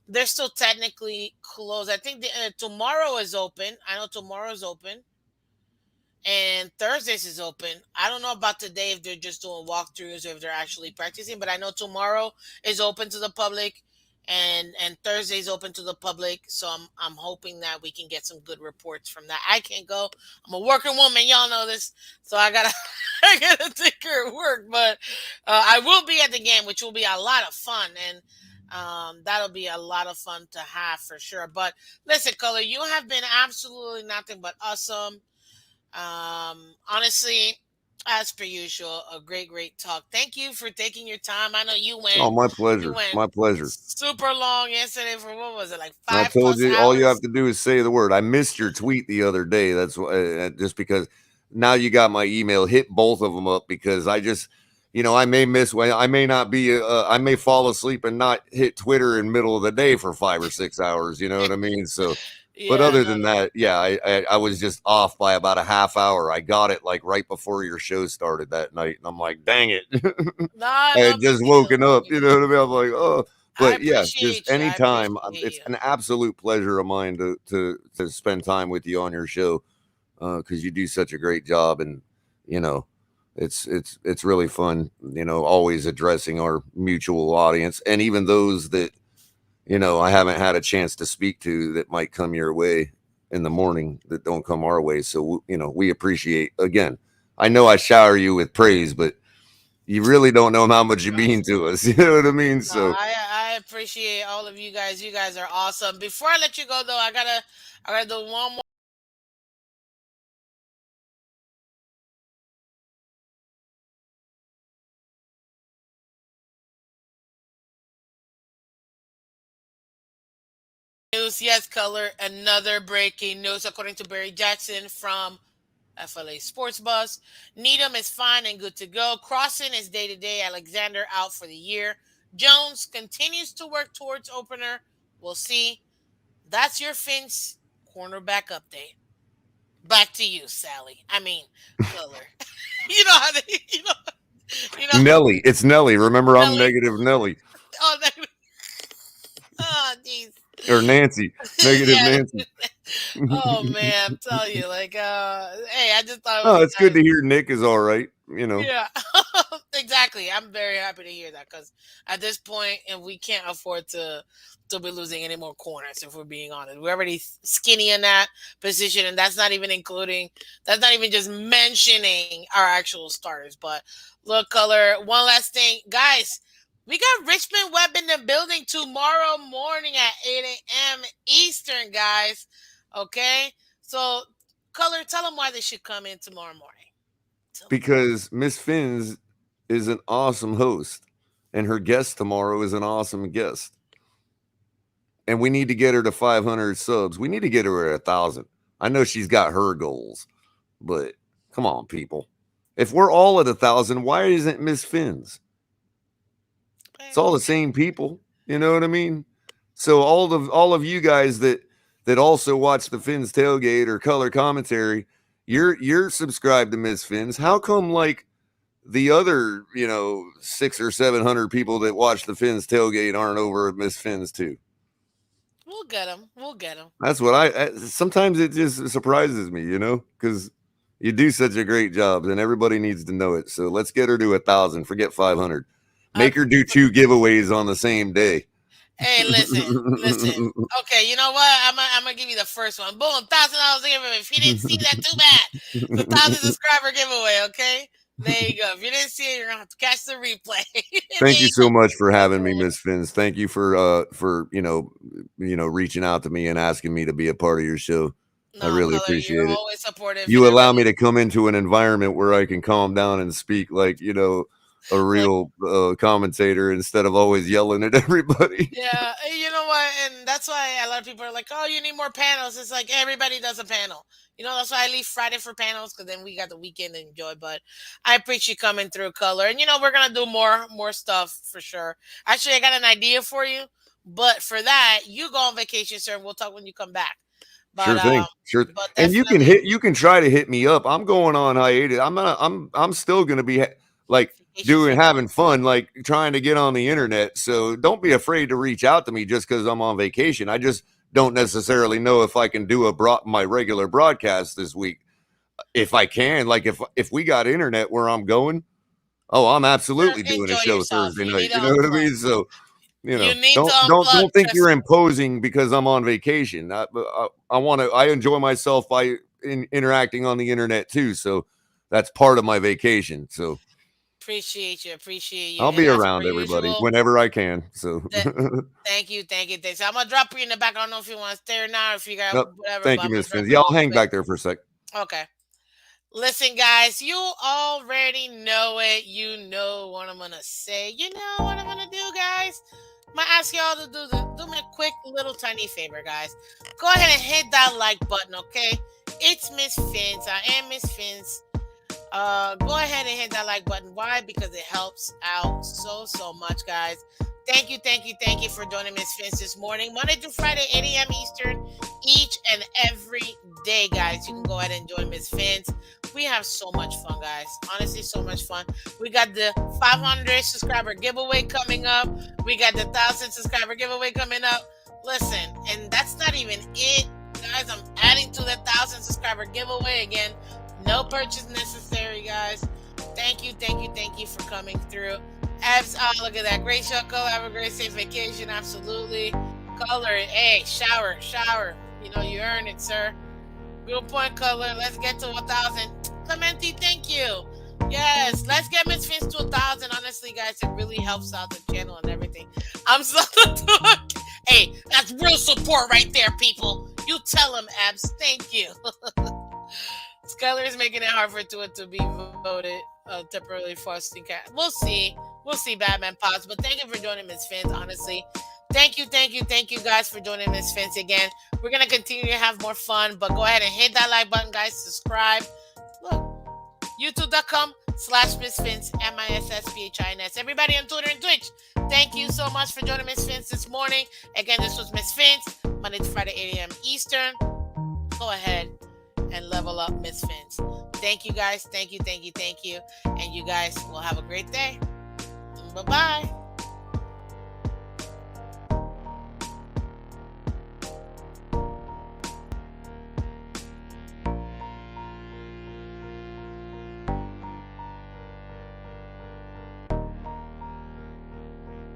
they're still technically closed. I think tomorrow is open. I know tomorrow is open, and Thursdays is open. I don't know about today if they're just doing walkthroughs or if they're actually practicing, but I know tomorrow is open to the public, and Thursday's open to the public. So I'm hoping that we can get some good reports from that. I can't go. I'm a working woman, y'all know this, so I gotta I gotta take care of work. But I will be at the game, which will be a lot of fun, and that'll be a lot of fun to have for sure. But listen, Color, you have been absolutely nothing but awesome. Honestly, as per usual, a great talk. Thank you for taking your time. I know Oh, my you pleasure. went My pleasure. super long yesterday for what was it, like I five told plus you all you have hours? to do is say the word. I missed your tweet the other day. That's just because now you got my email. Hit both of them up because I may miss. I may not be. I may fall asleep and not hit Twitter in middle of the day for 5 or 6 hours. You know what I mean? So, but Yeah, other no, than that, yeah, I was just off by about a half hour. I got it like right before your show started that night, and I'm like, dang it. no, I no had big just deal, woken no up, big you deal. know what I mean? I'm like, oh, I but yeah, just appreciate you. I anytime. appreciate It's you. an absolute pleasure of mine to spend time with you on your show because you do such a great job, and you know, it's really fun. Always addressing our mutual audience, and even those that I haven't had a chance to speak to that might come your way in the morning that don't come our way. So we appreciate again. I know I shower you with praise, but you really don't know how much you mean to us. You know what I mean? No, So, I appreciate all of you guys. You guys are awesome. Before I let you go though, I gotta do one more news. Yes, Color. Another breaking news according to Barry Jackson from FLA Sports Bus. Needham is fine and good to go. Crossen is day to day. Alexander out for the year. Jones continues to work towards opener. We'll see. That's your Phins cornerback update. Back to you, Sally. I mean, Color. you know how they, you know, you know, Nelly, it's Nelly. Remember, I'm Nelly. negative Nelly Oh, oh, jeez. or Nancy, negative yeah. Nancy. Oh man, I'm telling you, like, hey, I just thought it was Oh, a it's good nice. to hear Nick is all right. Yeah, exactly. I'm very happy to hear that because at this point, and we can't afford to be losing any more corners. If we're being honest, we're already skinny in that position, and that's not even including. That's not even just mentioning our actual starters. But look, Color. One last thing, guys. We got Richmond Webb in the building tomorrow morning at 8 a.m. Eastern, guys. Okay, so Color, tell them why they should come in tomorrow morning. Tell them why. Because Miss Finns is an awesome host, and her guest tomorrow is an awesome guest. And we need to get her to 500 subs. We need to get her at 1,000. I know she's got her goals, but come on, people. If we're all at 1,000, why isn't Miss Finns? It's all the same people. You know what I mean? So all of you guys that also watch the Finns tailgate or color commentary, you're subscribed to Miss Fins. How come like the other, 6 or 700 people that watch the Fins tailgate aren't over at Miss Fins too? We'll get them. We'll get them. That's what sometimes it just surprises me, because you do such a great job and everybody needs to know it. So let's get her to 1,000. Forget 500. I Make her do two giveaways on the same day. Hey, listen. Okay, you know what? I'm gonna give you the first one. Boom, $1,000 giveaway. If you didn't see that, too bad. The 1,000 subscriber giveaway. Okay, there you go. If you didn't see it, you're gonna have to catch the replay. Thank There you you so go. much for having me, Giveaway. Miss Fins. Thank you for reaching out to me and asking me to be a part of your show. I No, really Color, you're appreciate it. always supportive and You allow everybody. me to come into an environment where I can calm down and speak like, a Look, real commentator instead of always yelling at everybody. yeah, you know what? And that's why a lot of people are like, "Oh, you need more panels." It's like everybody does a panel. That's why I leave Friday for panels because then we got the weekend to enjoy. But I appreciate you coming through, Color. And we're gonna do more stuff for sure. Actually, I got an idea for you, but for that, you go on vacation, sir. And we'll talk when you come back. But Sure thing. Sure. And definitely you can try to hit me up. I'm going on hiatus. I'm still going to be like vacation friendly. having fun, like trying to get on the internet. So don't be afraid to reach out to me just cuz I'm on vacation. I just don't necessarily know if I can do my regular broadcast this week. If I can, like if we got internet where I'm going, oh, I'm absolutely doing a Enjoy show yourself. Thursday You night. need to You know what I unplug. mean? So You need to unplug. don't think Trust you're me. imposing because I'm on vacation. I enjoy myself by interacting on the internet too. So that's part of my vacation. So Appreciate you. Appreciate you. I'll And be as per around everybody usual, whenever I can. So that thank you, thank you, thanks. I'm gonna drop you in the back. I don't know if you want to stay or not, or if you got nope. whatever, Thank but you, I'm gonna Miss drop Fins. you Yeah, I'll real hang quick. back there for a sec. Okay. Listen, guys, you already know it. You know what I'm gonna say. You know what I'm gonna do, guys. I'm gonna ask y'all to do me a quick little tiny favor, guys. Go ahead and hit that like button, okay? It's Miss Fins. I am Miss Fins. Go ahead and hit that like button. Why? Because it helps out so much, guys. Thank you for joining Miss Fins this morning, Monday through Friday, 8 a.m. Eastern, each and every day, guys. You can go ahead and join Miss Fins. We have so much fun, guys. Honestly, so much fun. We got the 500 subscriber giveaway coming up. We got the 1,000 subscriber giveaway coming up. Listen, and that's not even it, guys. I'm adding to the 1,000 subscriber giveaway again. No purchase necessary, guys. Thank you for coming through. Abs, oh, look at that. Great show, Color. Have a great, safe vacation. Absolutely. Color, hey, shower. You earn it, sir. Real point, Color. Let's get to 1,000. Clementi, thank you. Yes, let's get Miss Fins to 1,000. Honestly, guys, it really helps out the channel and everything. I'm so. Hey, that's real support right there, people. You tell them, Abs. Thank you. Skylar is making it hard for Tua to be voted temporarily fasting cat. We'll see, Batman Pops. But thank you for joining Miss Fins, honestly. Thank you guys for joining Miss Fins again. We're gonna continue to have more fun, but go ahead and hit that like button, guys. Subscribe. Look, youtube.com/Miss Fins, MISSPHINS. Everybody on Twitter and Twitch, thank you so much for joining Miss Fins this morning. Again, this was Miss Fins, Monday to Friday, 8 a.m. Eastern. Go ahead and level up Miss Fins. Thank you guys. Thank you. And you guys will have a great day. Bye bye.